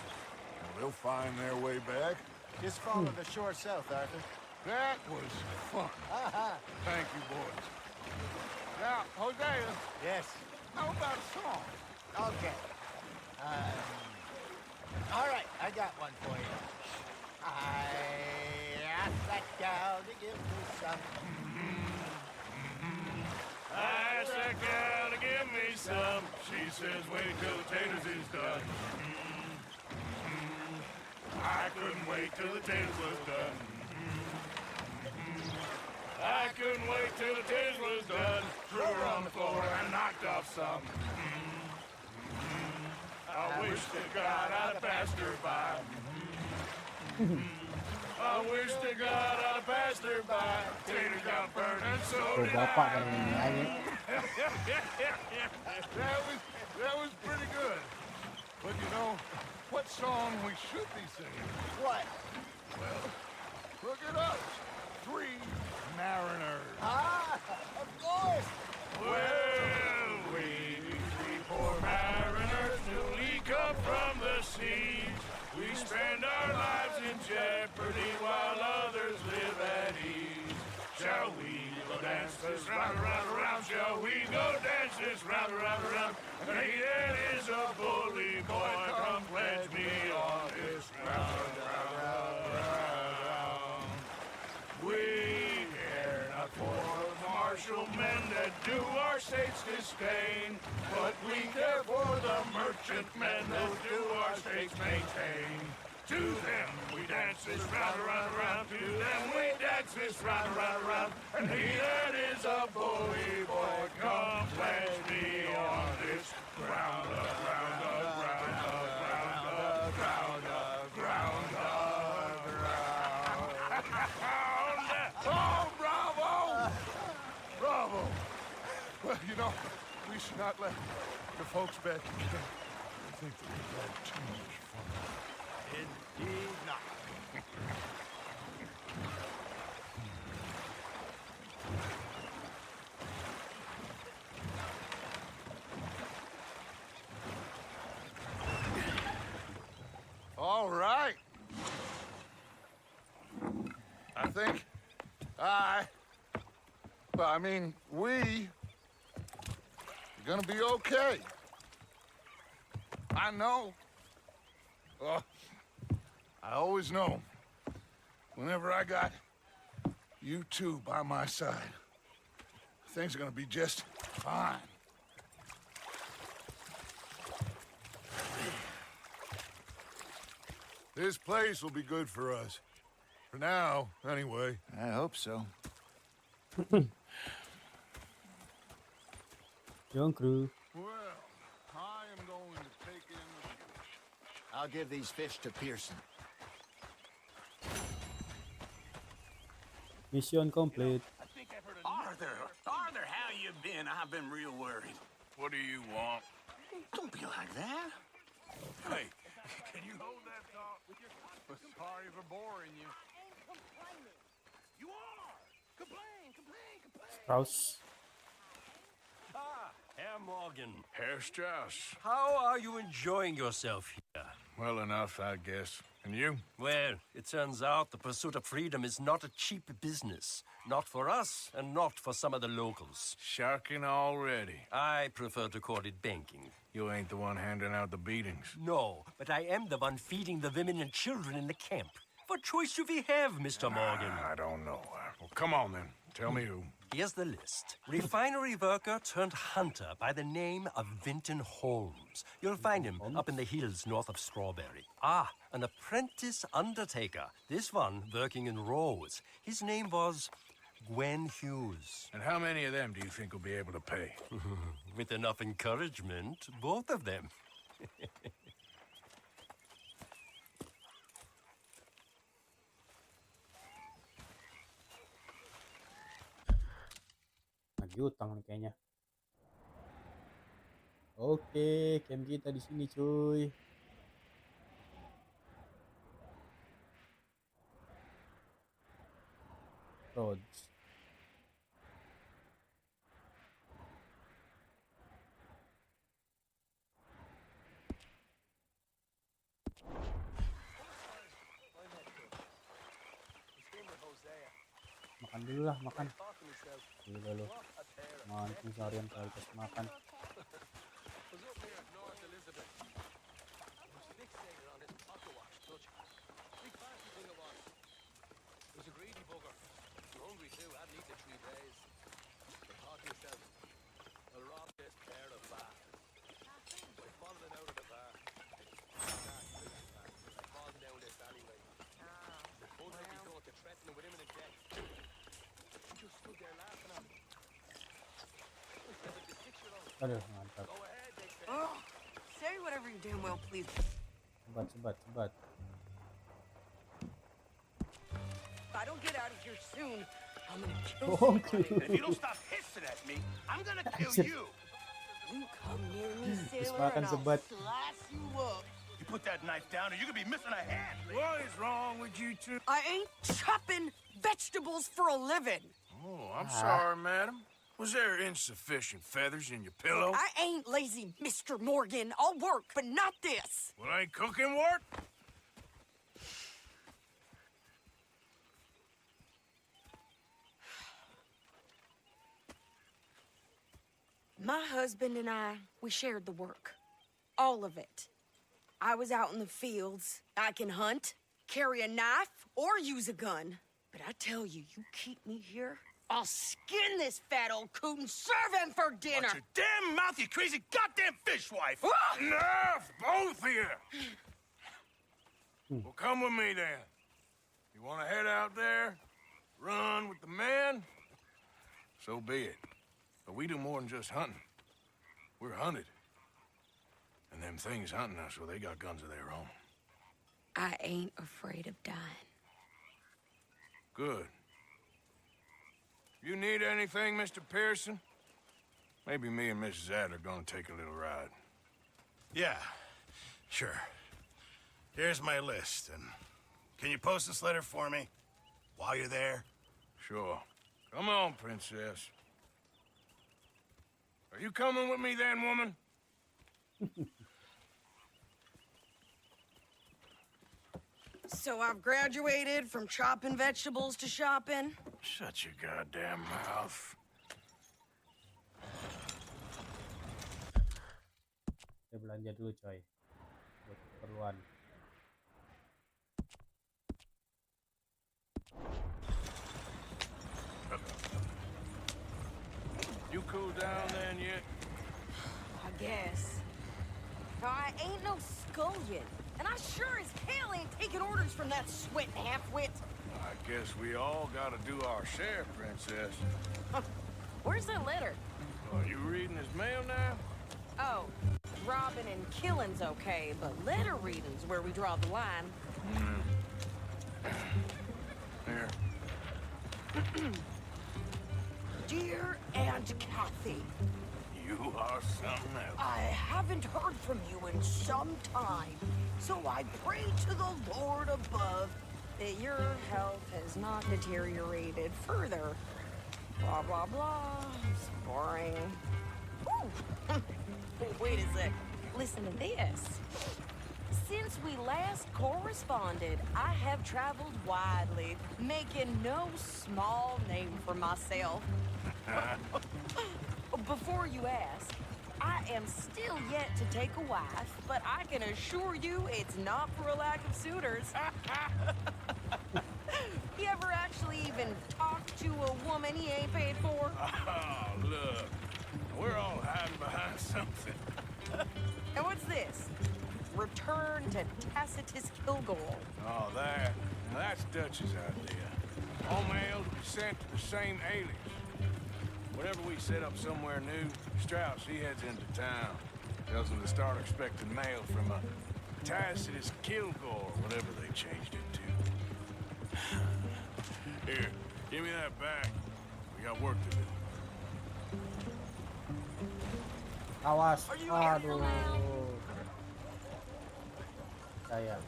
They'll find their way back. Just follow the shore south, Arthur. That was fun. Thank you, boys. Now, Hosea, Yes. how about a song? Okay. All right, I got one for you. I asked that gal to give me some. I asked that gal to give me some. She says, wait till the taters is done. I couldn't wait till the taters was done. I couldn't wait till the taters was done. Threw her on the floor and knocked off some. I wish to God I'd have passed her by. I wish to God I'd have passed her by. Taters got burned and so Tuh did bapak I. kan yang nyanyi. That was pretty good. But you know, what song we should be singing? What? Well, look at us. 3 mariners. Ah, of course. Well, we 3 poor mariners newly come from the seas. We spend our lives in jeopardy while others live at ease. Shall we go dance this round, around, around? Shall we go dance this round, around, around? Hey, that is a bully boy. Come pledge me on this round, round, round, round. We care not for martial men that do our states disdain, but we care for the merchant men that do our states maintain. To them we dance this round, around, around. To them we dance this round, around, around. And he that is a bully boy, come pledge me on this ground, ground, ground, ground, ground, ground, ground. Oh, bravo! Bravo. Well, you know, we should not let the folks back in camp think that we've had too much fun. Indeed not. All right. I think we are gonna be okay. I know. I always know. Whenever I got you two by my side, things are gonna be just fine. This place will be good for us. For now, anyway. I hope so. Young crew. Well, I am going to take in the view. I'll give these fish to Pearson. Mission complete. Arthur, how you been? I've been real worried. What do you want? Don't be like that. Hey, can you hold that thought? Sorry for boring you. You are! Complain, complain, complain! Strauss. Ah, Herr Morgan. Herr Strauss. How are you enjoying yourself here? Well enough, I guess. And you? Well, it turns out the pursuit of freedom is not a cheap business. Not for us, and not for some of the locals. Sharking already. I prefer to call it banking. You ain't the one handing out the beatings. No, but I am the one feeding the women and children in the camp. What choice do we have, Mr. Morgan? I don't know. Well, come on then. Tell me who. Here's the list. Refinery worker turned hunter by the name of Vinton Holmes. You'll find him up in the hills north of Strawberry. Ah, an apprentice undertaker. This one working in rows. His name was Gwen Hughes. And how many of them do you think will be able to pay? With enough encouragement, both of them. Nag-utang nih kayaknya. Oke, camp kita di sini, cuy. Roads. Makan dulu lah, makan. Gila lu. Mancing seharian kali pas makan. Aduh, mantap. Oh, say whatever you damn well please. Sebat. If I don't get out of here soon, I'm gonna kill Oh, somebody. If you don't stop hissing at me, I'm gonna kill you. Come near me, Terus sailor, makan and I'll sebat. slice you up. You put that knife down or you could be missing a hand. What is wrong with you two? I ain't chopping vegetables for a living. Oh, I'm sorry, madam. Was there insufficient feathers in your pillow? I ain't lazy, Mr. Morgan. I'll work, but not this. Well, ain't cooking work? My husband and I, we shared the work. All of it. I was out in the fields. I can hunt, carry a knife, or use a gun. But I tell you, you keep me here, I'll skin this fat old coot and serve him for dinner. Watch your damn mouth, you crazy goddamn fishwife! Enough, both of you! Well, come with me then. You want to head out there, run with the men? So be it. But we do more than just hunting. We're hunted. And them things hunting us, well, they got guns of their own. I ain't afraid of dying. Good. You need anything, Mr. Pearson? Maybe me and Mrs. Adler are gonna take a little ride. Yeah, sure. Here's my list, and can you post this letter for me while you're there? Sure. Come on, princess. Are you coming with me then, woman? So I've graduated from chopping vegetables to shopping. Shut your goddamn mouth. Kita belanja dulu coy. Buat keperluan. You cool down then yet? I guess. Now, I ain't no scullion, and I sure as hell ain't taking orders from that sweat half-wit. I guess we all gotta do our share, princess. Where's that letter? Are you reading his mail now? Oh, robbing and killing's okay, but letter reading's where we draw the line. Here. Dear Aunt Kathy, You are something else. I haven't heard from you in some time, so I pray to the Lord above that your health has not deteriorated further. Blah, blah, blah. It's boring. Ooh. Wait a sec. Listen to this. Since we last corresponded, I have traveled widely, making no small name for myself. Before you ask, I am still yet to take a wife, but I can assure you it's not for a lack of suitors. You ever actually even talk to a woman he ain't paid for? Oh, look. We're all hiding behind something. And what's this? Return to Tacitus Kilgore. Oh, that. Now that's Dutch's idea. All mail to be sent to the same alias. Whenever we set up somewhere new, Strauss, he heads into town. Tells them to start expecting mail from a Tacitus Kilgore, whatever they changed it to. Here, give me that back. We got work to do. Awas. Aduh. Sayang.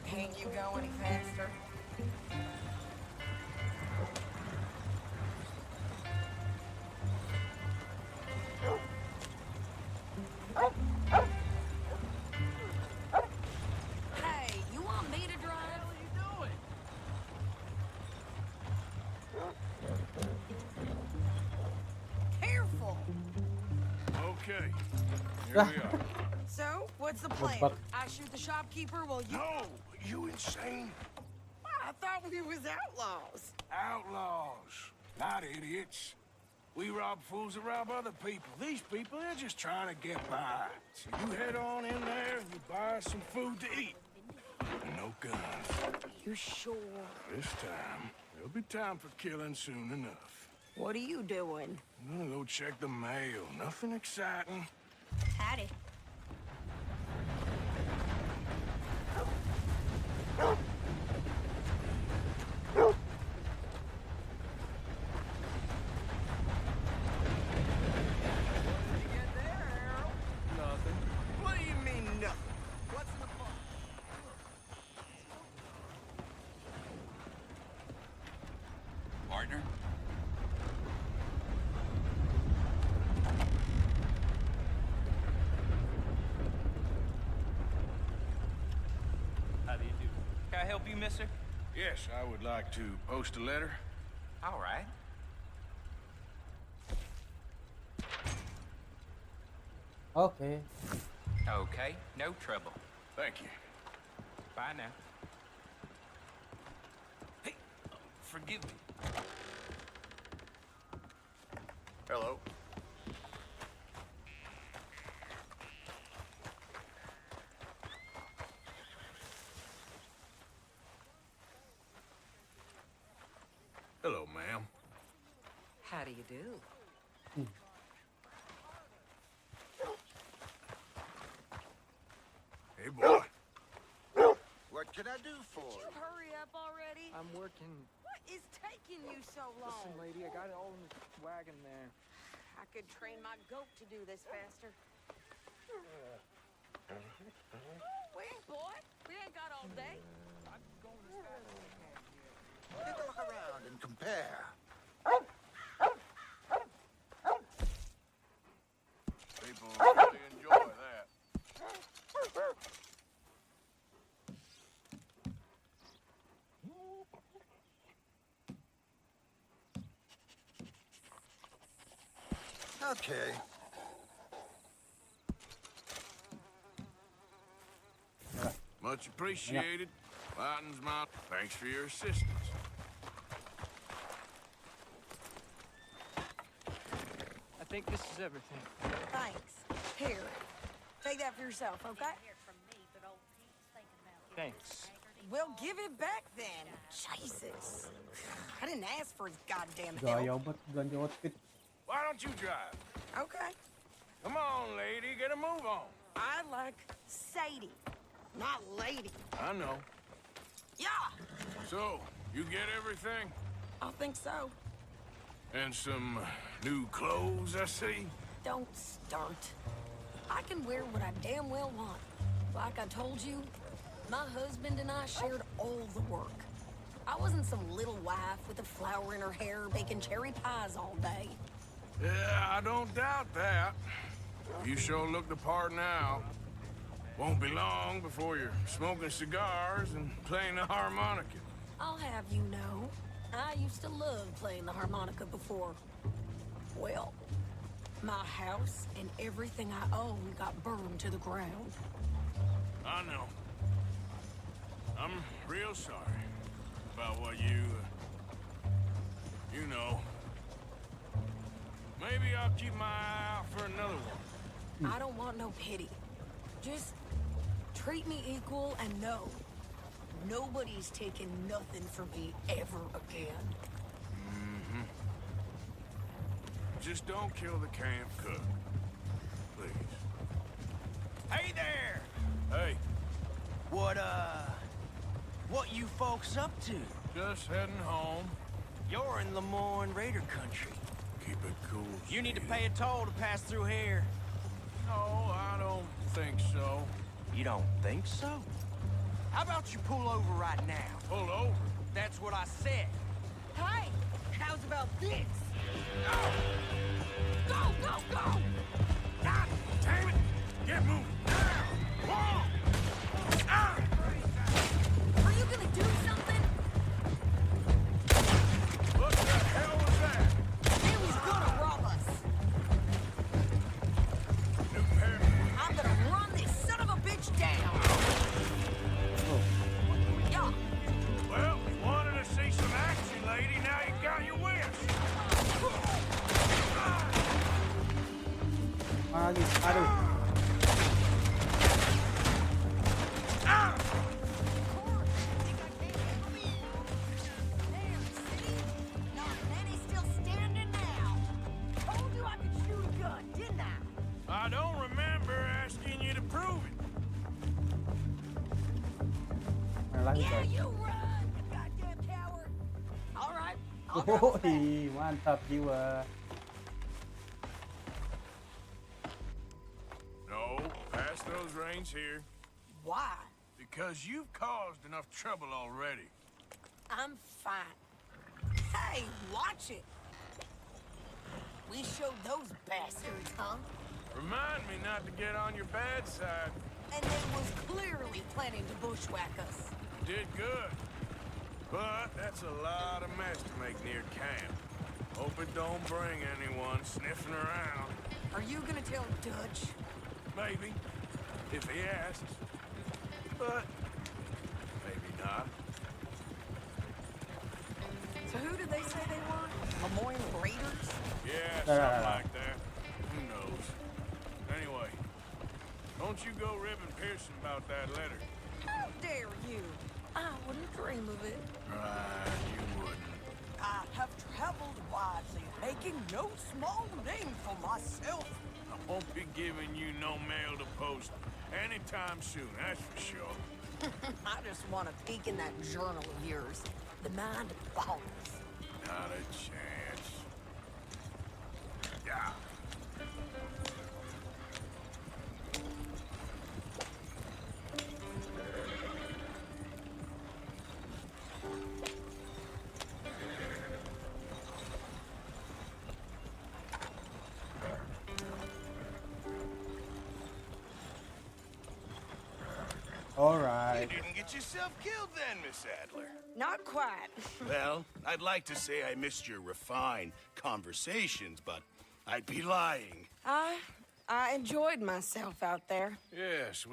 Can't you go any faster? Hey, you want me to drive? What are you doing? Careful. Okay, here we are. So, what's the plan? Fuck. I shoot the shopkeeper while you... No, you insane? I thought we was outlaws. Outlaws, not idiots. We rob fools that rob other people. These people, they're just trying to get by. So you head on in there and you buy some food to eat. And no guns. You sure? This time, there'll be time for killing soon enough. What are you doing? I'm gonna go check the mail. Nothing exciting. Howdy. help you, mister? Yes, I would like to post a letter. All right. Okay. Okay, no trouble. Thank you. Bye now. Hey, forgive me. Hello. Hello, ma'am. How do you do? Hey, boy. What can I do for Could you hurry up already? I'm working. What is taking you so long? Listen, lady, I got it all in the wagon there. I could train my goat to do this faster. Wait, boy. We ain't got all day. I'm going as fast as I can here. Take a look around and compare. People really enjoy that. Okay. Much appreciated. Lightens my... Thanks for your assistance. I think this is everything. Thanks. Here. Take that for yourself, okay? Thanks. Well, give it back then. Jesus. I didn't ask for his goddamn Gaya help. banget belanja outfit. Why don't you drive? Okay. Come on, lady. Get a move on. I like Sadie, not lady. I know. Yeah, So, you get everything? I think so. And some new clothes, I see? Don't start. I can wear what I damn well want. Like I told you, my husband and I shared all the work. I wasn't some little wife with a flower in her hair baking cherry pies all day. Yeah, I don't doubt that. You sure look the part now. Won't be long before you're smoking cigars and playing the harmonica. I'll have you know, I used to love playing the harmonica before. Well, my house and everything I own got burned to the ground. I know. I'm real sorry about what you know. Maybe I'll keep my eye out for another one. I don't want no pity. Just treat me equal and know nobody's taking nothing from me ever again. Mm-hmm. Just don't kill the camp cook. Please. Hey there! Hey, What you folks up to? just heading home. You're in Lemoyne Raider country. Keep it cool. You need to Steve. pay a toll to pass through here. No, I don't think so. You don't think so? How about you pull over right now? Pull over. That's what I said. Hey, how's about this? Go, go, go! God damn it! Get moving. Now! Whoa! Ah! Are you gonna do something? What the hell was that? He was gonna rob us. New pair. I'm gonna run this son of a bitch down. Yeah. Well, wanted to see some action, lady. Now you got your wish. Aduh. Ah! There, see? Not many still standing now. Told you I could shoot a gun, didn't I? I don't remember asking you to prove it. Lagi Yeah, guys. you run, you goddamn coward. All right. I'll Oh, drop back. mantap jiwa. No, pass those reins here. Why? Because you've caused enough trouble already. I'm fine. Hey, watch it. We showed those bastards, huh? Remind me not to get on your bad side. And they was clearly planning to bushwhack us. did good. But that's a lot of mess to make near camp. Hope it don't bring anyone sniffing around. Are you gonna tell Dutch? Maybe, if he asks. But maybe not. So who did they say they were? Lemoyne Raiders? Yeah, something like that. Who knows? Anyway, don't you go ribbing Pearson about that letter. How dare you? I wouldn't dream of it. Right, you wouldn't. I have traveled widely, making no small name for myself. I won't be giving you no mail to post anytime soon, that's for sure. I just want to peek in that journal of yours. The mind boggles. Not a chance. Yeah. All right. You didn't get yourself killed then, Miss Adler. Not quite. Well, I'd like to say I missed your refined conversations, but I'd be lying. I enjoyed myself out there. Yes,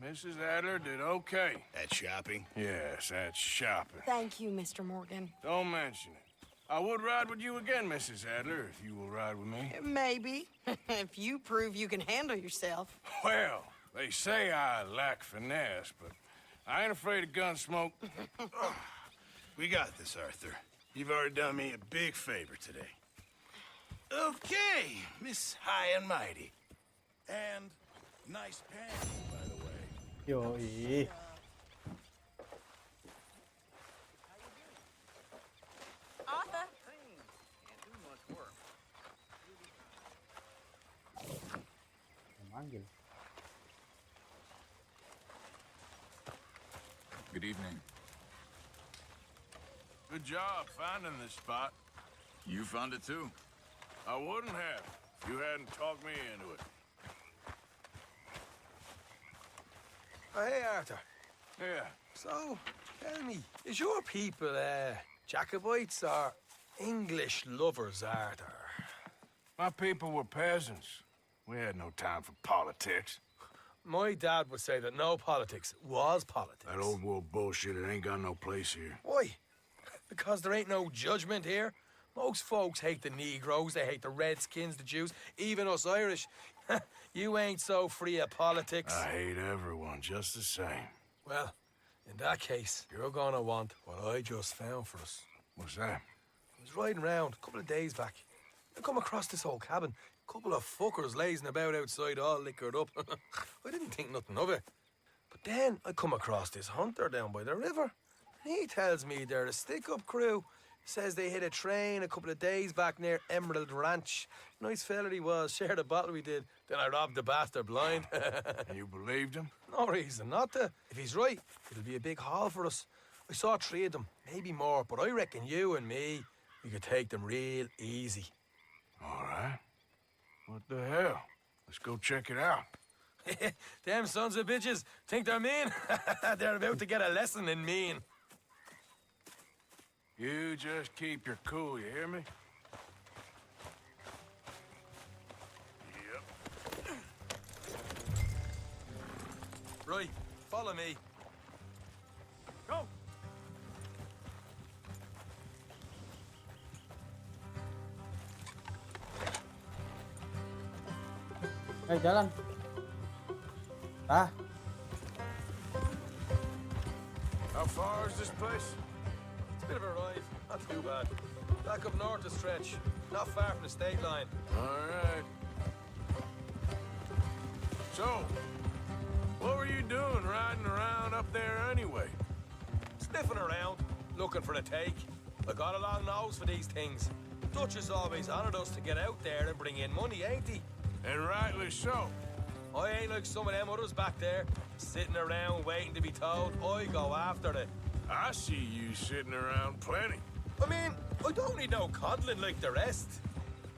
Mrs. Adler did okay. At shopping? Yes, at shopping. Thank you, Mr. Morgan. Don't mention it. I would ride with you again, Mrs. Adler, if you will ride with me. Maybe. If you prove you can handle yourself. Well, they say I lack finesse, but I ain't afraid of gun smoke. We got this, Arthur. You've already done me a big favor today. Okay, Miss High and Mighty. And nice pants, by the way. Yoi. Arthur? Manggil. Good evening. Good job finding this spot. You found it too. I wouldn't have if you hadn't talked me into it. Oh, hey, Arthur. Yeah. So, tell me, is your people, Jacobites or English lovers, Arthur? My people were peasants. We had no time for politics. My dad would say that no politics was politics. That old world bullshit, it ain't got no place here. Why? Because there ain't no judgment here. Most folks hate the Negroes, they hate the Redskins, the Jews, even us Irish. You ain't so free of politics. I hate everyone just the same. Well, in that case, you're gonna want what I just found for us. What's that? I was riding around a couple of days back. I come across this old cabin. A couple of fuckers lazing about outside all liquored up. I didn't think nothing of it. But then I come across this hunter down by the river. He tells me they're a stick-up crew. Says they hit a train a couple of days back near Emerald Ranch. Nice fella he was, shared a bottle we did. Then I robbed the bastard blind. And you believed him? No reason not to. If he's right, it'll be a big haul for us. I saw 3 of them, maybe more, but I reckon you and me, we could take them real easy. All right. What the hell? Let's go check it out. Them sons of bitches think they're mean. They're about to get a lesson in mean. You just keep your cool, you hear me? Yep. Right, follow me. Go. Hey, jalan. Ah, How far is this place? It's a bit of a ride, not too bad. Back up north a stretch, not far from the state line. All right. So, what were you doing riding around up there anyway? Sniffing around, looking for a take. I got a long nose for these things. Dutch has always honoured us to get out there and bring in money, ain't he? And rightly so. I ain't like some of them others back there, sitting around waiting to be told. I go after it. I see you sitting around plenty. I mean, I don't need no coddling like the rest.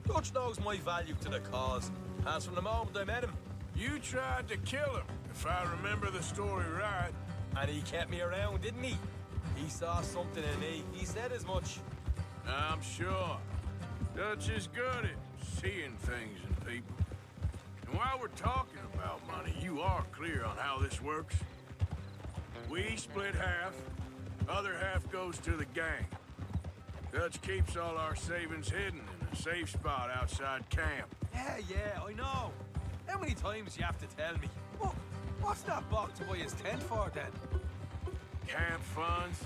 Dutch knows my value to the cause, as from the moment I met him. You tried to kill him, if I remember the story right. And he kept me around, didn't he? He saw something in me. He said as much. I'm sure. Dutch is good at seeing things in people. And while we're talking about money, you are clear on how this works? We split half, other half goes to the gang. Dutch keeps all our savings hidden in a safe spot outside camp. Yeah, I know. How many times you have to tell me? What's that box by his tent for, then? Camp funds,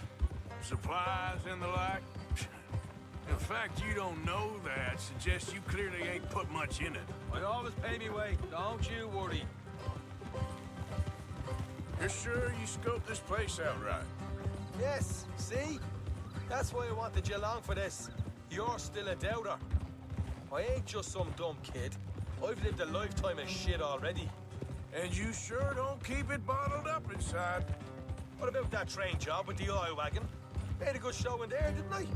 supplies, and the like. The fact you don't know that suggests you clearly ain't put much in it. I always pay me way, don't you worry. You're sure you scoped this place out right? Yes, see? That's why I wanted you along for this. You're still a doubter. I ain't just some dumb kid. I've lived a lifetime of shit already. And you sure don't keep it bottled up inside. What about that train job with the oil wagon? Made a good show in there, didn't I?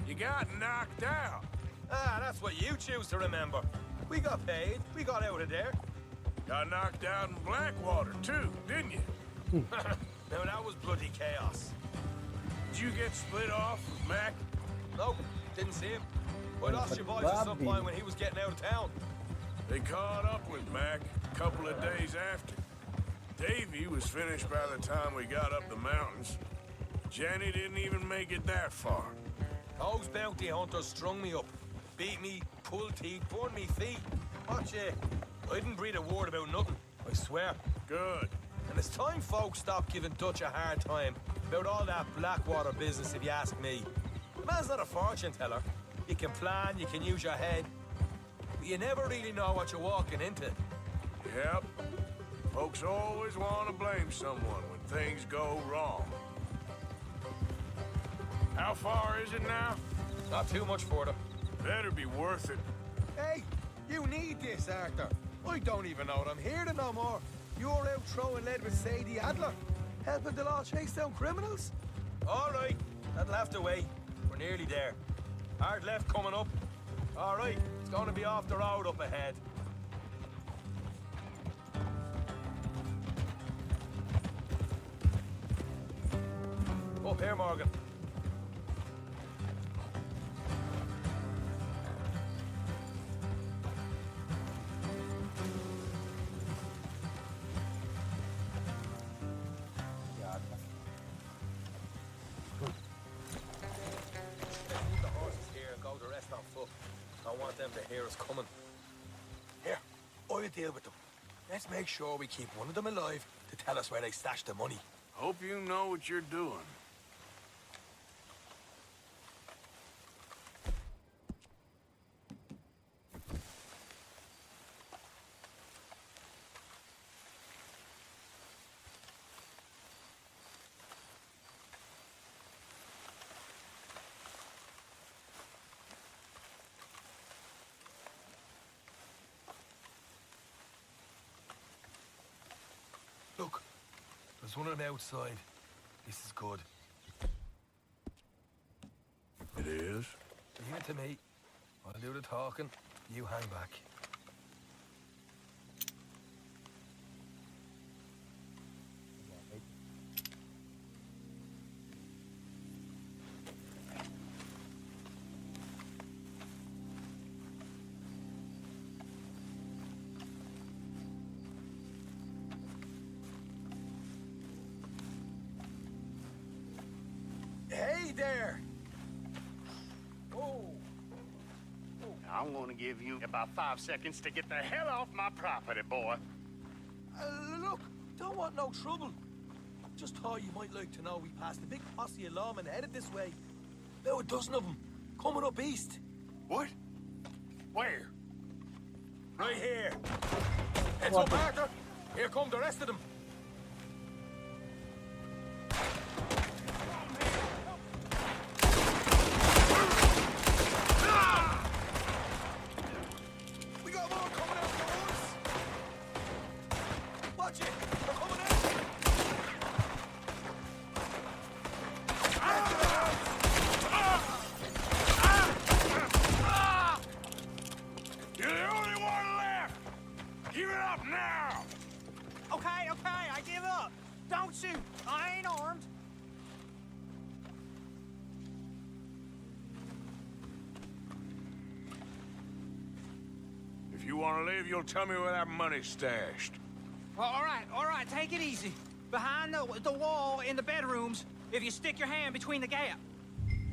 You got knocked out. Ah, that's what you choose to remember. We got paid. We got out of there. Got knocked out in Blackwater, too, didn't you? Now, that was bloody chaos. Did you get split off with Mac? Nope, didn't see him. I lost your voice at some point when he was getting out of town. They caught up with Mac a couple of days after. Davy was finished by the time we got up the mountains. Jenny didn't even make it that far. Those bounty hunters strung me up. Beat me, pulled teeth, burned me feet. Watch it. I didn't breathe a word about nothing, I swear. Good. And it's time folks stop giving Dutch a hard time about all that Blackwater business, if you ask me. The man's not a fortune teller. You can plan, you can use your head, but you never really know what you're walking into. Yep. Folks always want to blame someone when things go wrong. How far is it now? Not too much further. Better be worth it. Hey, you need this, Arthur. I don't even know what I'm here to no more. You're out throwing lead with Sadie Adler, helping the law chase down criminals? All right, that'll have to wait. We're nearly there. Hard left coming up. All right, it's going to be off the road up ahead. Up here, Morgan. Them to hear us coming. Here, I'll deal with them. Let's make sure we keep one of them alive to tell us where they stashed the money. Hope you know what you're doing. Look, there's one on the outside. This is good. It is? Leave it to me. I'll do the talking. You hang back. Hey there! Oh. I'm gonna give you about 5 seconds to get the hell off my property, boy. Look, don't want no trouble. Just thought you might like to know we passed a big posse of lawmen headed this way. About a dozen of them, coming up east. What? Where? Right here. Heads up, Arthur. Here come the rest of them. We got more coming out the woods. Watch it. They're coming out. You're the only one left! Give it up now! Okay, I give up. Don't shoot! I ain't armed! If you want to leave, you'll tell me where that money's stashed. All right, take it easy. Behind the wall in the bedrooms, if you stick your hand between the gap.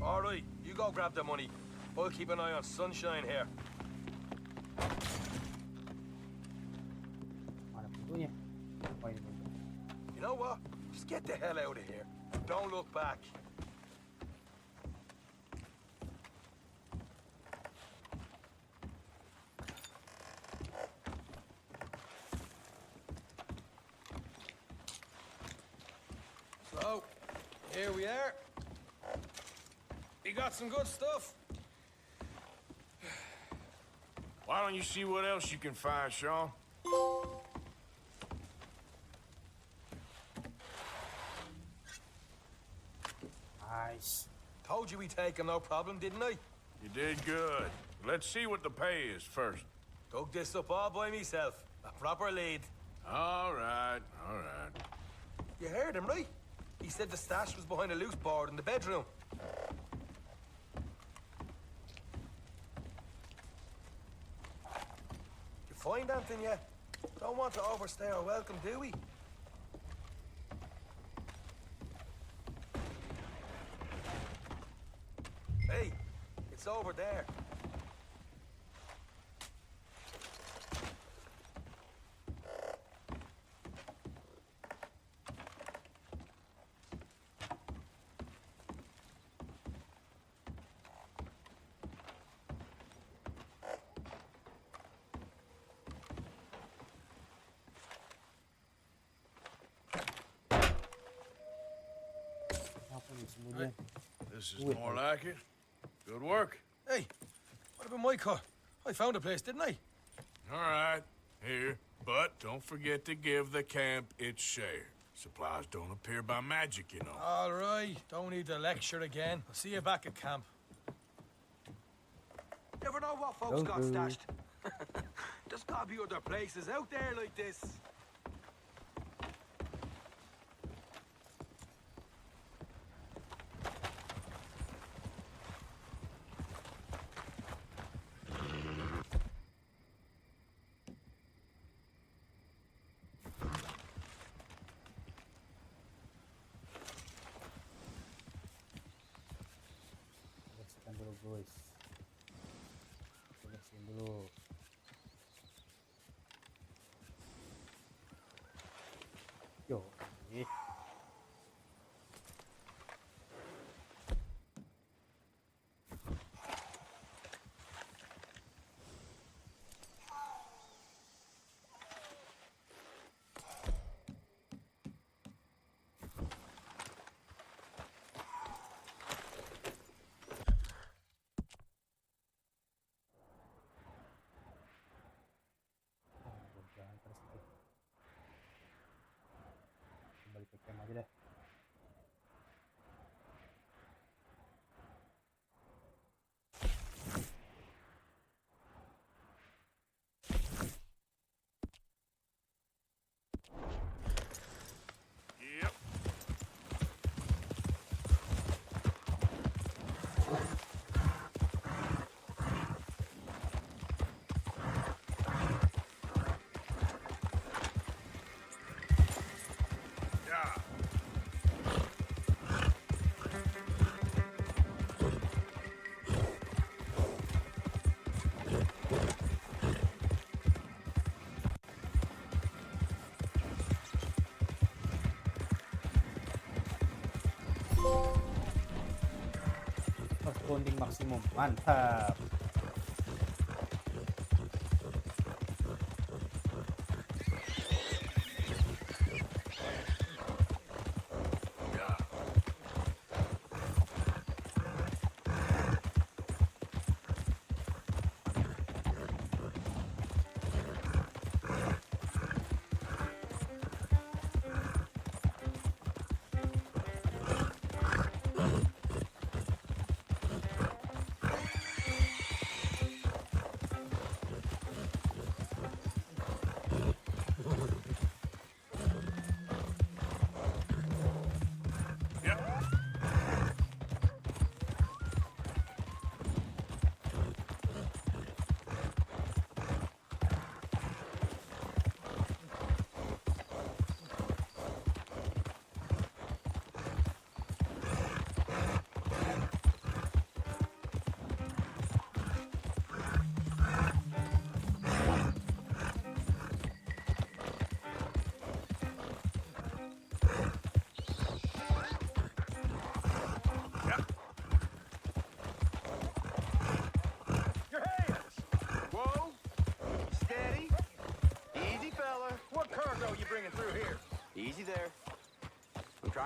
All right, you go grab the money. I'll keep an eye on Sunshine here. Mana pintunya? Oh, ini pintu. You know what? Just get the hell out of here. Don't look back. So, here we are. You got some good stuff. Why don't you see what else you can find, Sean? Nice. Told you we'd take him, no problem, didn't I? You did good. Let's see what the pay is first. Dug this up all by myself. A proper lead. All right, all right. You heard him, right? He said the stash was behind a loose board in the bedroom. You find anything yet? Don't want to overstay our welcome, do we? Hey, it's over there. Apa nih semuanya? This is more like it. Good work. Hey, what about my car? I found a place, didn't I? All right, here. But don't forget to give the camp its share. Supplies don't appear by magic, you know. All right, don't need the lecture again. I'll see you back at camp. Never know what folks got stashed. There's gotta be other places out there like this. Bersihkan dulu, guys. Bersihin dulu. Yo, jangan terus itu. Kembali ke camp aja deh. Yep. Yeah. First bonding maksimum. Mantap.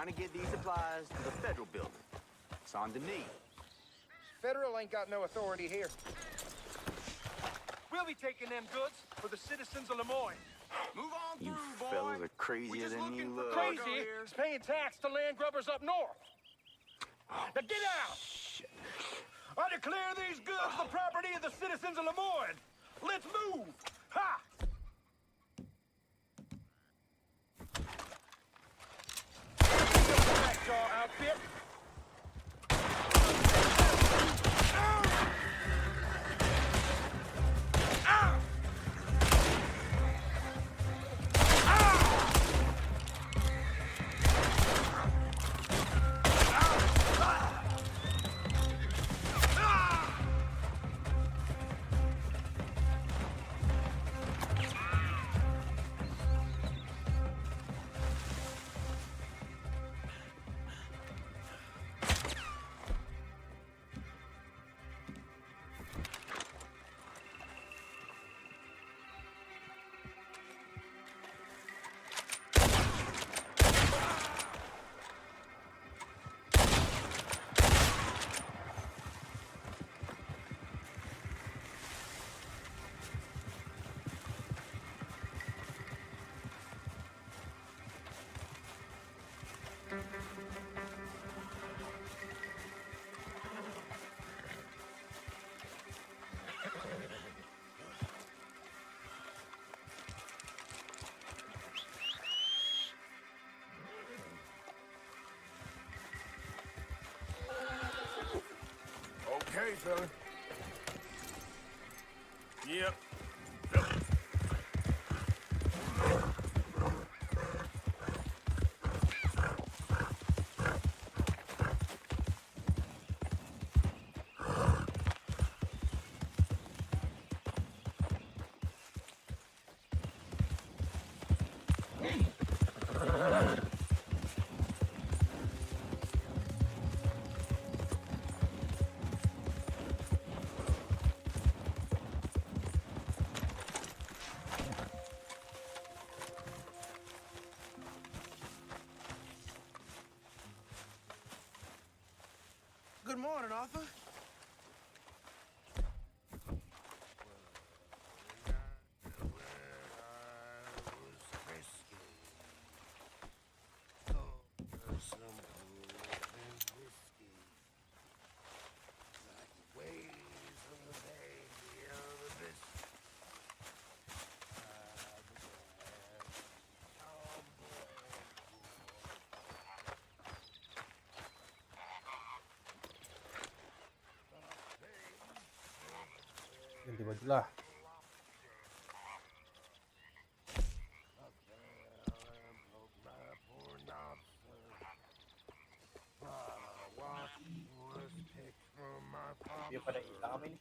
trying to get these supplies to the federal building. It's on the knee. Federal ain't got no authority here. We'll be taking them goods for the citizens of Lemoyne. Move on through, boy. Fellas are crazier than you look. Crazy is paying tax to land grubbers up north. Now get out! Shit. I declare these goods the property of the citizens of Lemoyne. Let's move! Ha! Hacksaw outfit. Okay, fella. Yep. Good morning, Arthur. Ganti baju lah. Dia pada hitam ini.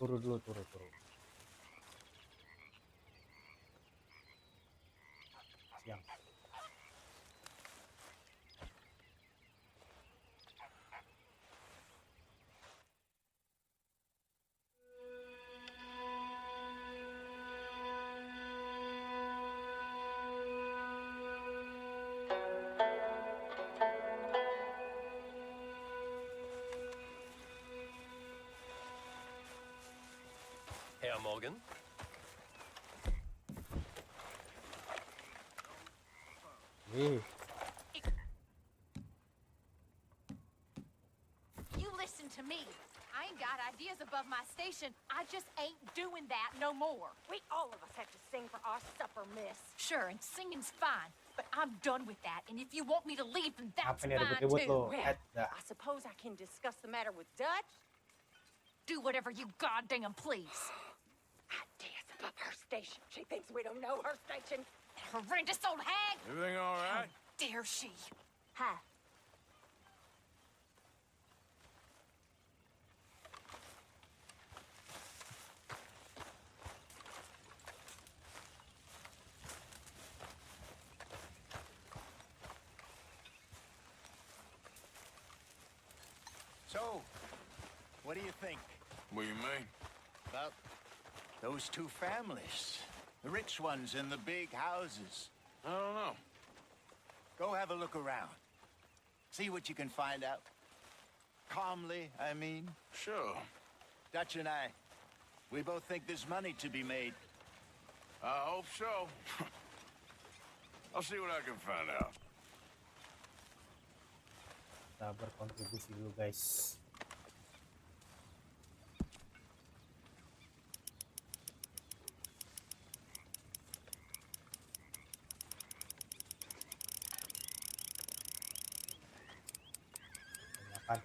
Turu dulu, turu. Siang. Herr Morgan? me. I ain't got ideas above my station. I just ain't doing that no more. We all of us have to sing for our supper, miss. Sure, and singing's fine, but I'm done with that. And if you want me to leave, then that's Apa nih fine ribut-ribut too. lo? Well, Dah. I suppose I can discuss the matter with Dutch. Do whatever you goddamn please. Ideas above her station. She thinks we don't know her station. Horrendous old hag! Everything all right? Dare she? Hi. So, what do you think? What do you mean? About those two families. The rich ones in the big houses. I don't know. Go have a look around. See what you can find out. Calmly, I mean. Sure. Dutch and I, we both think there's money to be made. I hope so. I'll see what I can find out. Kita berkontribusi dulu guys. Tanyakan.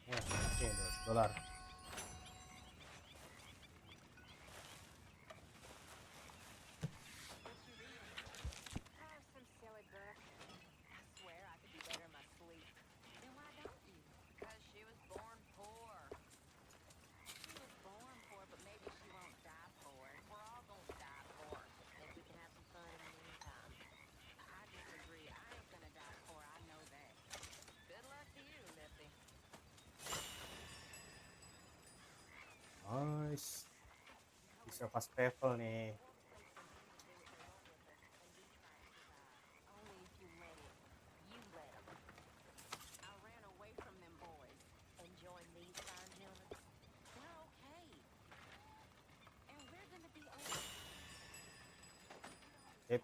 Oke, $2. Some silly book. I swear I could be better in my sleep. Then why don't you? Because she was born poor. She was born poor, but maybe she won't die poor. We're all gonna die poor. If we can have some fun in the meantime. I disagree. I ain't gonna die poor. I know that. Good luck to you, Lippy. Nice. Bisa fast travel nih. Only if you let it. You let 'em. I ran away from them boys and joined these fine gentlemen. They're okay. And we're gonna be okay. Sip.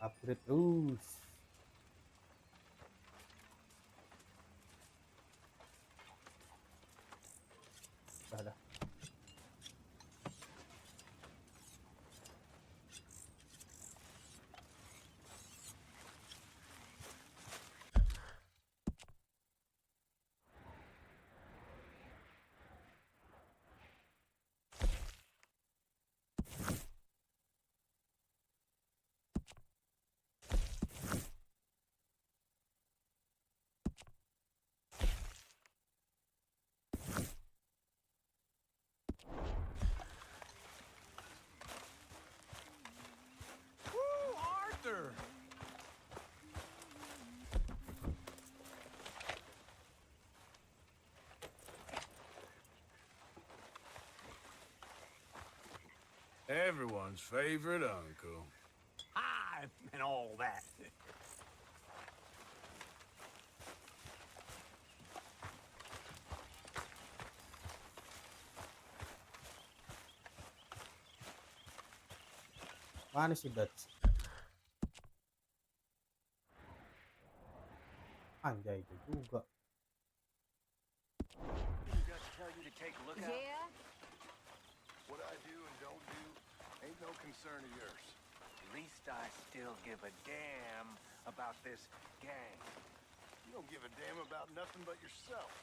Upgrade terus. Dah. Woo, Arthur! Everyone's favorite uncle. Hi, and all that. Mana sih Dutch? Anjay itu juga. Dutch tell you to take a look out? Yeah? What I do and don't do ain't no concern of yours. At least I still give a damn about this gang. You don't give a damn about nothing but yourself.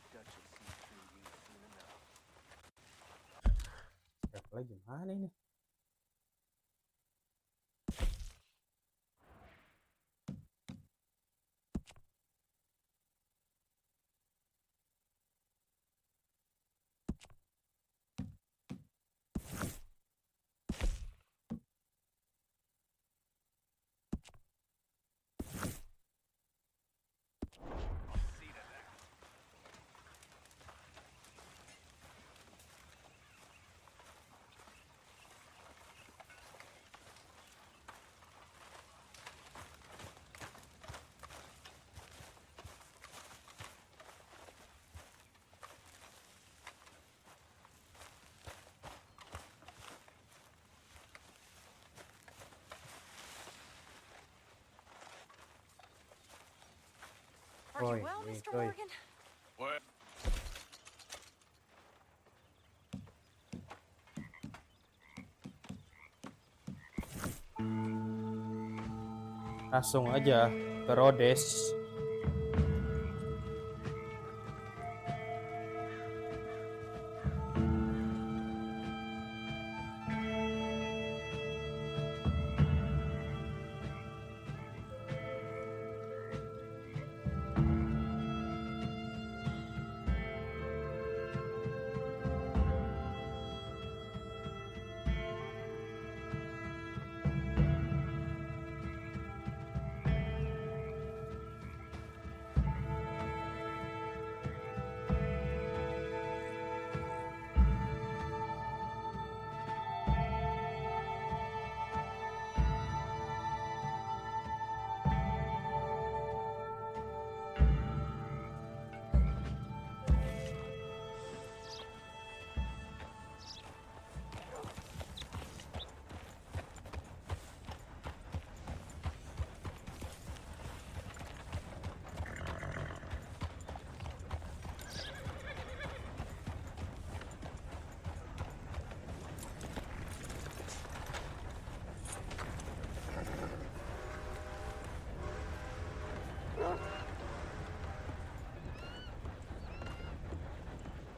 Dutch will see through you soon enough. Travel gimana ini? Are Oi, you well, oi, Mr. oi. Morgan? What? Langsung aja ke Rhodes.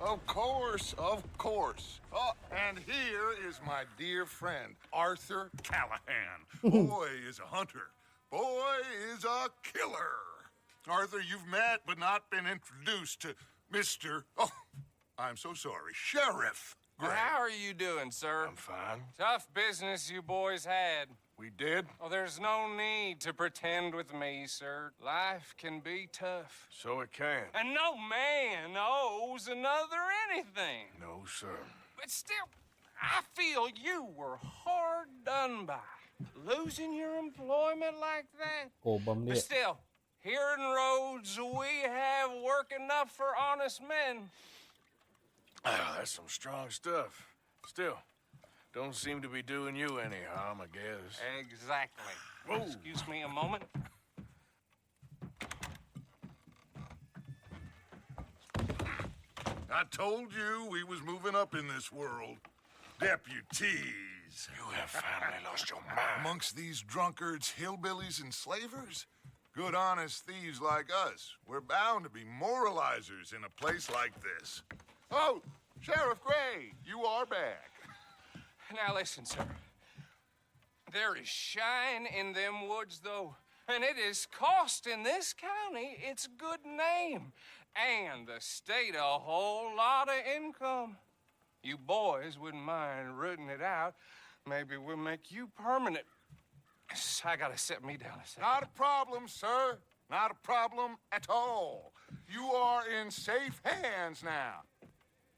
Of course, of course. Oh, and here is my dear friend, Arthur Callahan. Boy is a hunter. Boy is a killer. Arthur, you've met but not been introduced to Mr. Oh, I'm so sorry, Sheriff Gray. Well, how are you doing, sir? I'm fine. Tough business you boys had. We did? Oh, there's no need to pretend with me, sir. Life can be tough. So it can. And no man owes another anything. No, sir. But still, I feel you were hard done by. Losing your employment like that. Kobam But dia. still, here in Rhodes, we have work enough for honest men. Ah, that's some strong stuff. Still, don't seem to be doing you any harm, I guess. Exactly. Whoa. Excuse me a moment. I told you we was moving up in this world. Deputies. You have finally lost your mind. Amongst these drunkards, hillbillies, and slavers? Good, honest thieves like us. We're bound to be moralizers in a place like this. Oh, Sheriff Gray, you are back. Now listen, sir. There is shine in them woods, though, and it is costing this county its good name and the state a whole lot of income. You boys wouldn't mind rooting it out. Maybe we'll make you permanent. I gotta sit me down a second. Not a problem, sir. Not a problem at all. You are in safe hands now.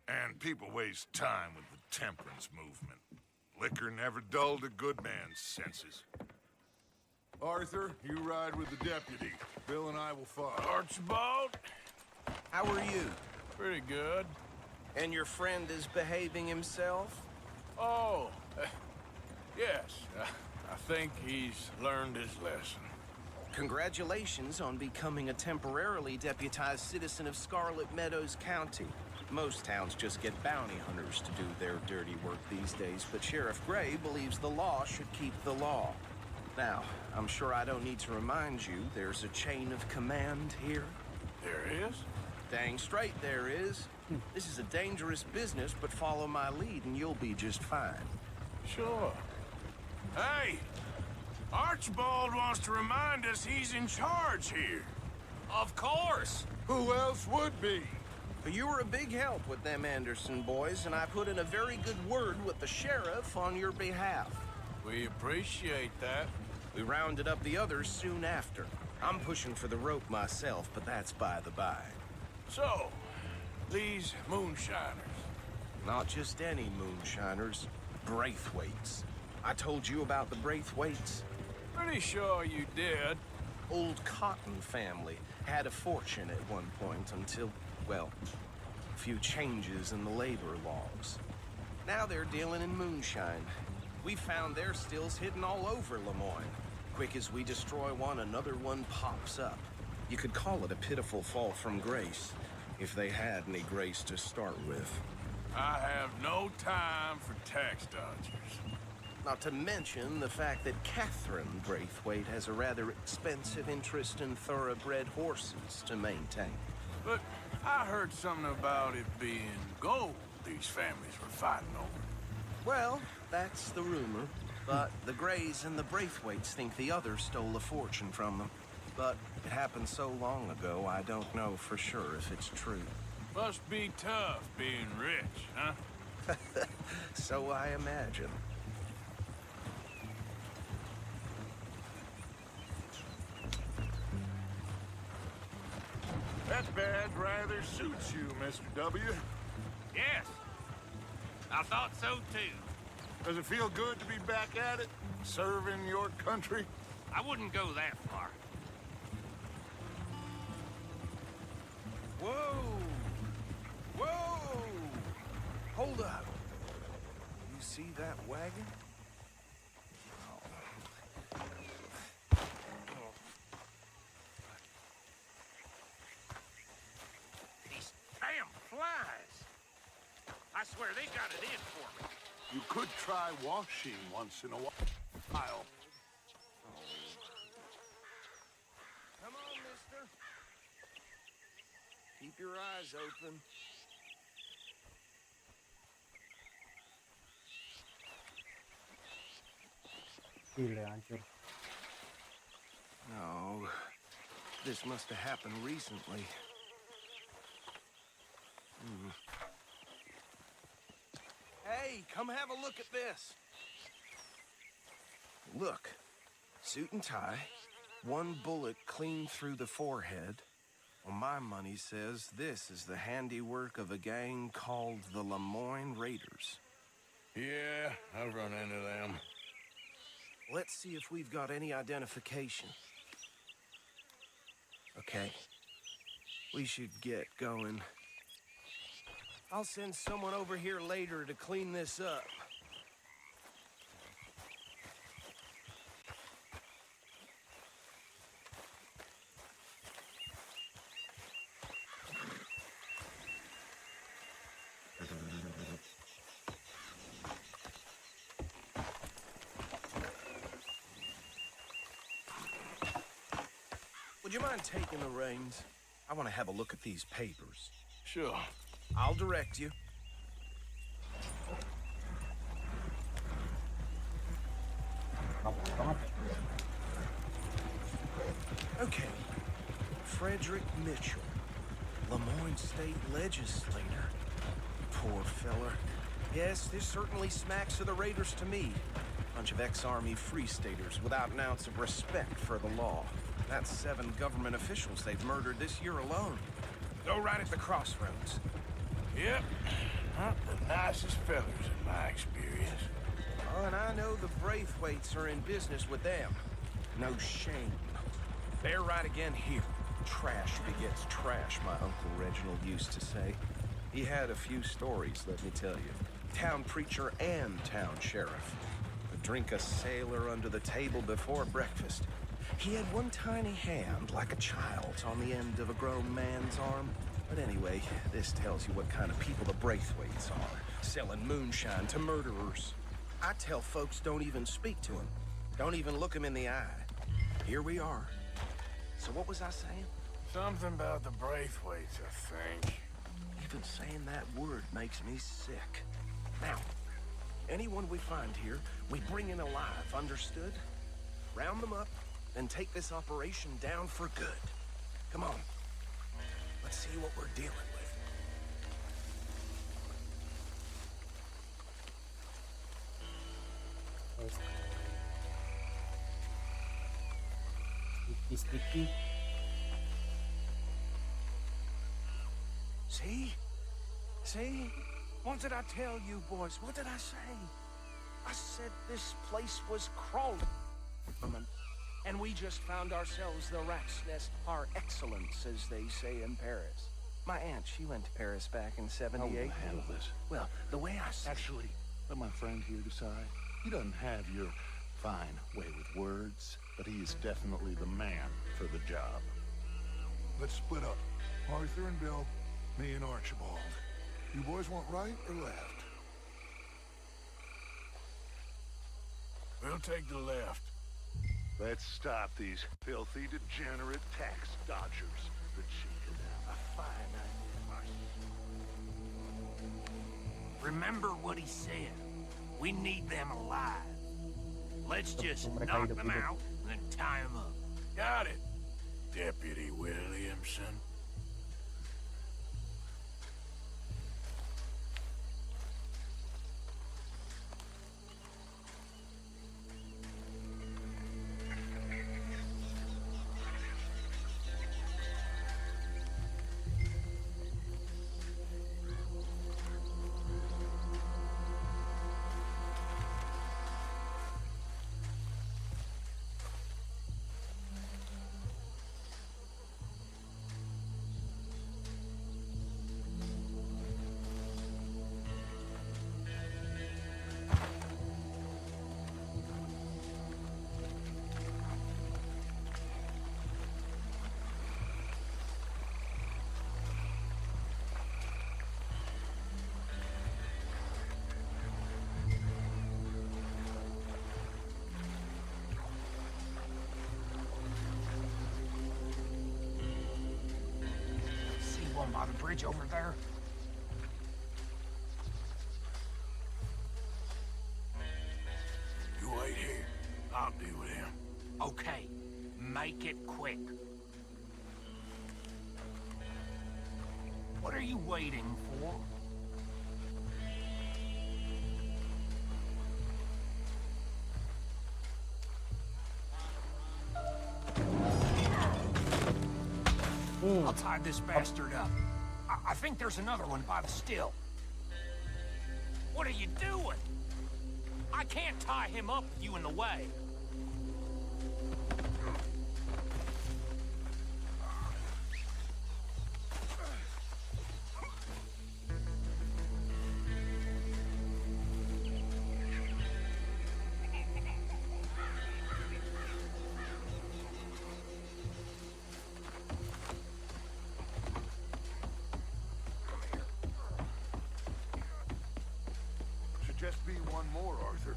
And people waste time with the temperance movement. Liquor never dulled a good man's senses. Arthur, you ride with the deputy. Bill and I will follow. Archibald, How are you? pretty good. And your friend is behaving himself? Oh, yes. I think he's learned his lesson. Congratulations on becoming a temporarily deputized citizen of Scarlet Meadows County. Most towns just get bounty hunters to do their dirty work these days, but Sheriff Gray believes the law should keep the law. Now, I'm sure I don't need to remind you there's a chain of command here. There is? Dang straight there is. This is a dangerous business, but follow my lead and you'll be just fine. Sure. Hey, Archibald wants to remind us he's in charge here. Of course. Who else would be? You were a big help with them Anderson boys, and I put in a very good word with the sheriff on your behalf. We appreciate that. We rounded up the others soon after. I'm pushing for the rope myself, but that's by the by. So, these moonshiners. Not just any moonshiners, Braithwaites. I told you about the Braithwaites? Pretty sure you did. Old Cotton family had a fortune at one point until, well, a few changes in the labor laws. Now they're dealing in moonshine. We found their stills hidden all over Lemoyne. Quick as we destroy one, another one pops up. You could call it a pitiful fall from grace, if they had any grace to start with. I have no time for tax dodgers. Not to mention the fact that Catherine Braithwaite has a rather expensive interest in thoroughbred horses to maintain. But I heard something about it being gold these families were fighting over. Well, that's the rumor. But the Greys and the Braithwaites think the others stole a fortune from them. But it happened so long ago, I don't know for sure if it's true. Must be tough being rich, huh? So I imagine. That badge rather suits you, Mr. W. Yes. I thought so, too. Does it feel good to be back at it? Serving your country? I wouldn't go that far. Whoa! Whoa! Hold up. You see that wagon? These damn flies. I swear they got it in for me. You could try washing once in a while. Come on, mister. Keep your eyes open. Gila, hancur. No. This must have happened recently. Hey, come have a look at this. Look. Suit and tie. One bullet clean through the forehead. Well, my money says this is the handiwork of a gang called the Lemoyne Raiders. Yeah, I've run into them. Let's see if we've got any identification. Okay. We should get going. I'll send someone over here later to clean this up. Would you mind taking the reins? I want to have a look at these papers. Sure. I'll direct you. Okay. Frederick Mitchell, Lemoyne State Legislator. Poor feller. Yes, this certainly smacks of the Raiders to me. Bunch of ex-Army Free Staters without an ounce of respect for the law. That's 7 government officials they've murdered this year alone. Go right at the crossroads. Yep. Not the nicest fellers in my experience. Oh, and I know the Braithwaites are in business with them. No shame. They're right again here. Trash begets trash, my Uncle Reginald used to say. He had a few stories, let me tell you. Town preacher and town sheriff. Would drink a sailor under the table before breakfast. He had one tiny hand, like a child's, on the end of a grown man's arm. But anyway, this tells you what kind of people the Braithwaites are. Selling moonshine to murderers. I tell folks don't even speak to him. Don't even look him in the eye. Here we are. So what was I saying? Something about the Braithwaites, I think. Even saying that word makes me sick. Now, anyone we find here, we bring in alive, understood? Round them up, and take this operation down for good. Come on. Let's see what we're dealing with. Sticky. See? See? What did I tell you, boys? What did I say? I said this place was crawling. And we just found ourselves the rat's nest par excellence, as they say in Paris. My aunt, she went to Paris back in '78. How will I handle this? Well, the way I see Actually, let my friend here decide. He doesn't have your fine way with words, but he is definitely the man for the job. let's split up. Arthur and Bill, me and Archibald. You boys want right or left? We'll take the left. Let's stop these filthy, degenerate tax dodgers. The chicken. A fine idea. Remember what he said. We need them alive. Let's just knock them out and then tie them up. Got it, Deputy Williamson. By the bridge over there. You wait here. I'll deal with him. Okay, make it quick. What are you waiting for? I'll tie this bastard up. I think there's another one by the still. What are you doing? I can't tie him up with you in the way. Just be one more, Arthur.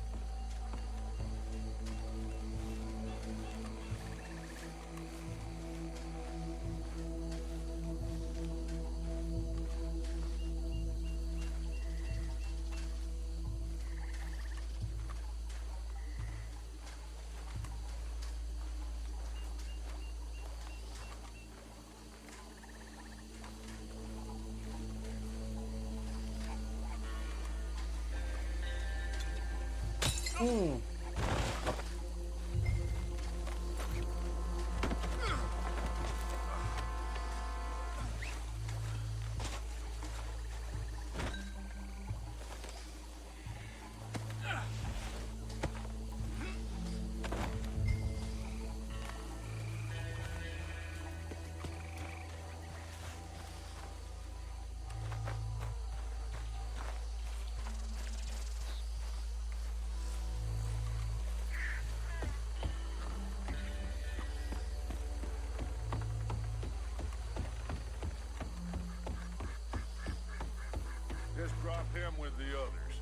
Just drop him with the others.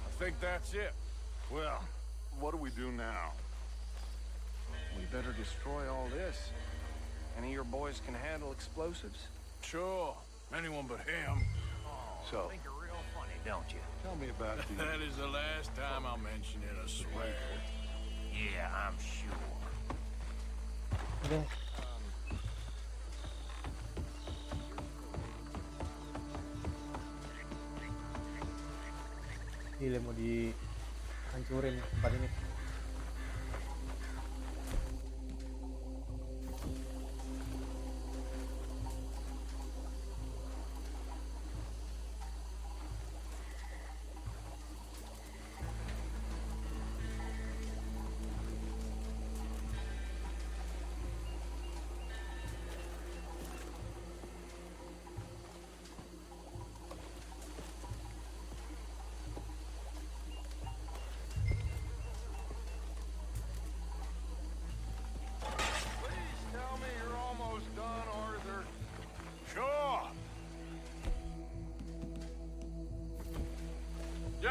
I think that's it. Well, what do we do now? We better destroy all this. Any of your boys can handle explosives? Sure. Anyone but him. So, Think you're real funny, don't you? tell me about the... That is the last time I'll mention it, I swear. Yeah, I'm sure. Gila mau dihancurin tempat ini.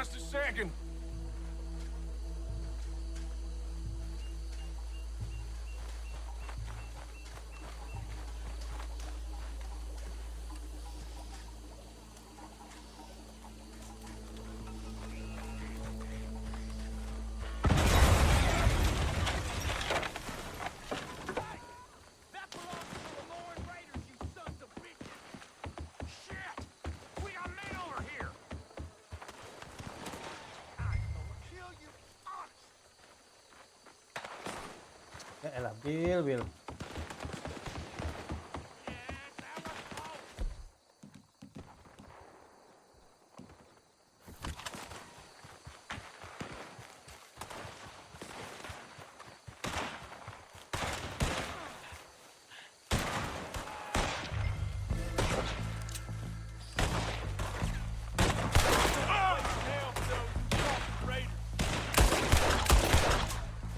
Just a second. Ya elah, Bill.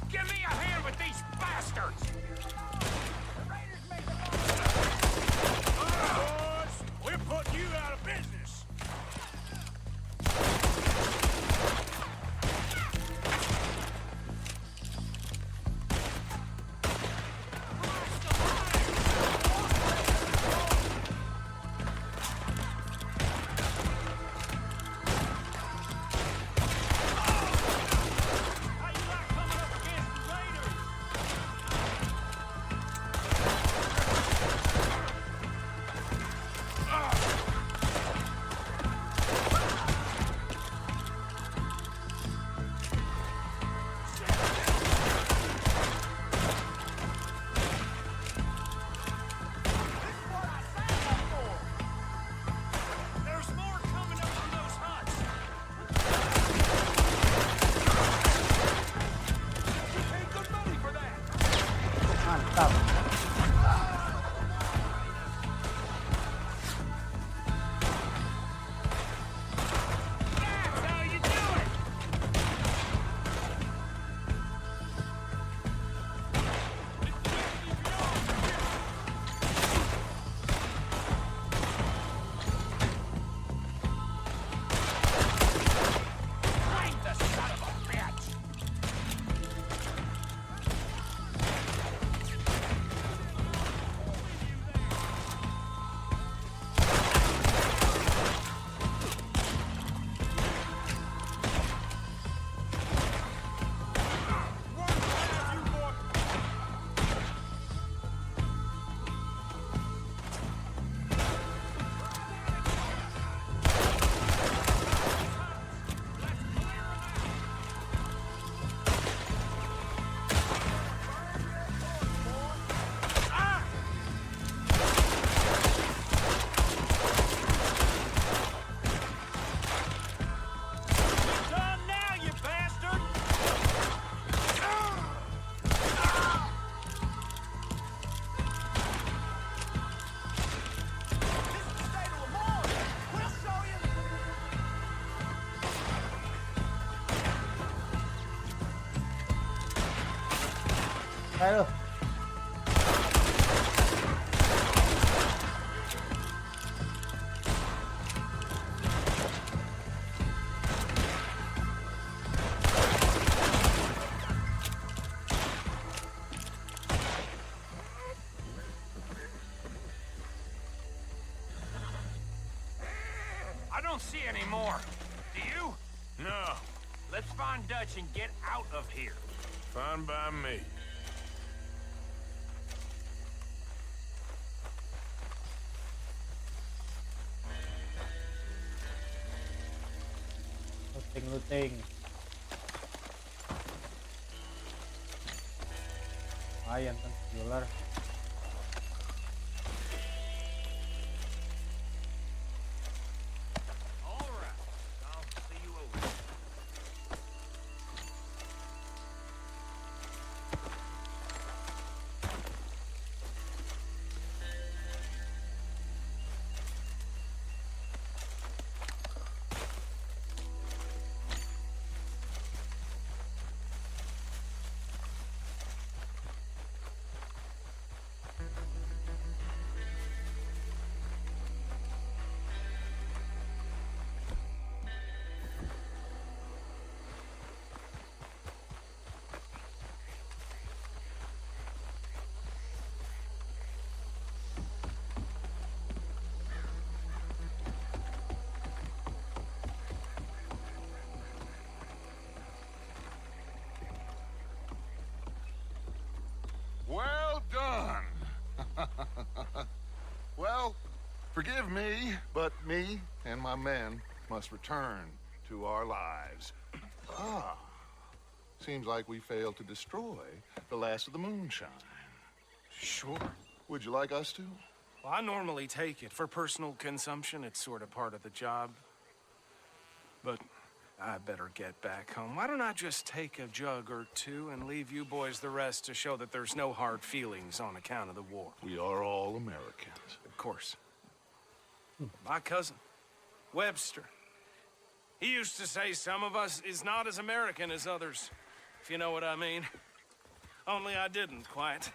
Give me a hand with these bastards! Boys, we're putting you out of business. Mantap. Ayo. I don't see any more. Do you? No. Let's find Dutch and get out of here. Fine by me. Looting. Lumayan kan $1. Forgive me, but me and my men must return to our lives. Ah, seems like we failed to destroy the last of the moonshine. Sure. Would you like us to? Well, I normally take it. For personal consumption, it's sort of part of the job. But I better get back home. Why don't I just take a jug or two and leave you boys the rest to show that there's no hard feelings on account of the war? We are all Americans. Of course. My cousin, Webster, he used to say some of us is not as American as others, if you know what I mean. Only I didn't quite.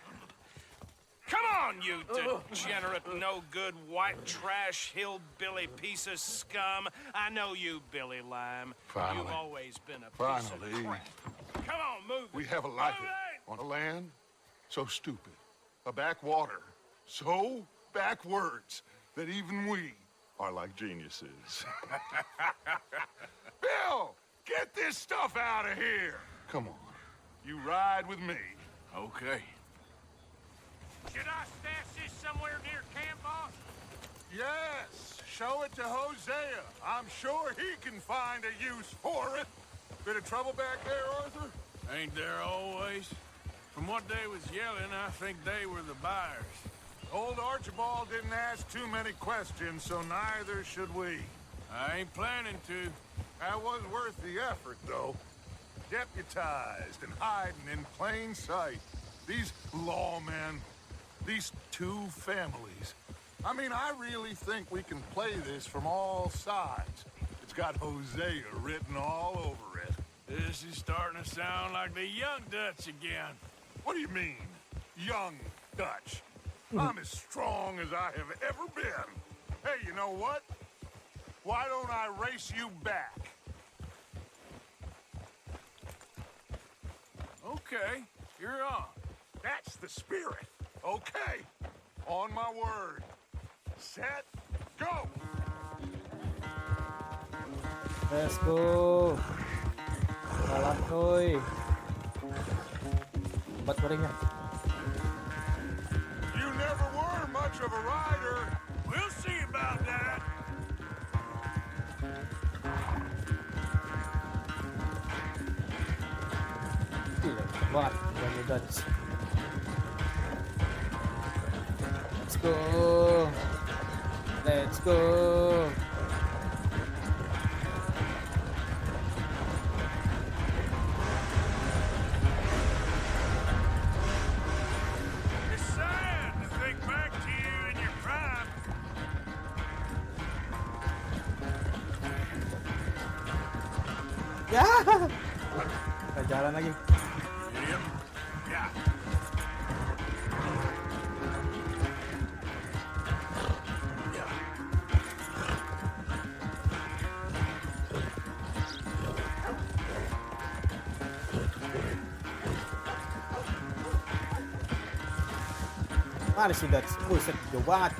Come on, you degenerate, no-good, white trash, hillbilly piece of scum. I know you, Billy Lime. Finally. You've always been a piece Finally. of crap. Come on, move it. We have a life on a land so stupid, a backwater so backwards that even we are like geniuses. Bill, get this stuff out of here. Come on, you ride with me. Okay. Should I stash this somewhere near camp, boss? Yes, show it to Hosea. I'm sure he can find a use for it. Bit of trouble back there, Arthur? Ain't there always? From what they was yelling, I think they were the buyers. Old Archibald didn't ask too many questions, so neither should we. I ain't planning to. That was worth the effort, though. Deputized and hiding in plain sight. These lawmen, these two families. I mean, I really think we can play this from all sides. It's got Hosea written all over it. This is starting to sound like the Young Dutch again. What do you mean, Young Dutch? I'm as strong as I have ever been. Hey, you know what? Why don't I race you back? Okay, you're on. That's the spirit. Okay, on my word. Set, go! Let's go. Salah coy. Obat gorengnya. You never were much of a rider. We'll see about that. Gila, banget Young Dutch. Let's go. Let's go. It's sad to think back to you in your prime. Ya. Kita jalan lagi. Yep. Yeah. Mana sih Dutch? Buset, jauh banget.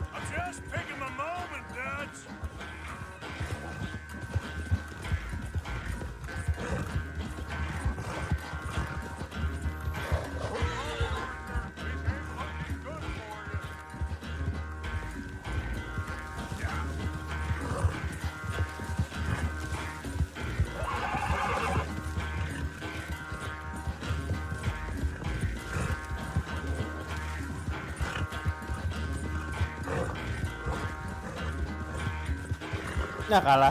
I'm just picking my moment, Dutch. Ya kalah.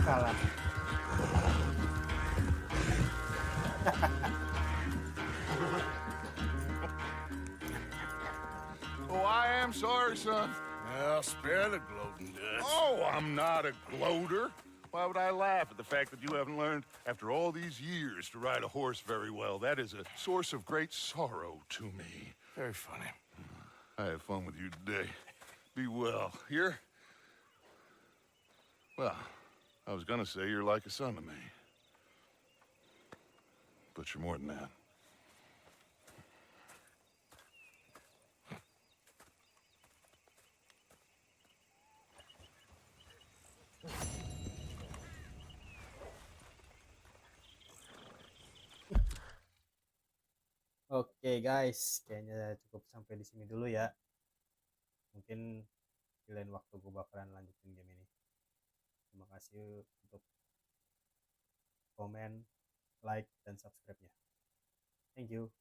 Kalah. Oh, I am sorry, son. Well, spare the gloating, Dutch. Oh, I'm not a gloater. Why would I laugh at the fact that you haven't learned, after all these years, to ride a horse very well? That is a source of great sorrow to me. Very funny. I had fun with you today. Be well. Here? Well, I was gonna say you're like a son to me. But you're more than that. Oke guys, kayaknya cukup sampai di sini dulu ya. Mungkin di lain waktu gue bakalan lanjutin game ini. Terima kasih untuk komen, like, dan subscribe-nya. Thank you.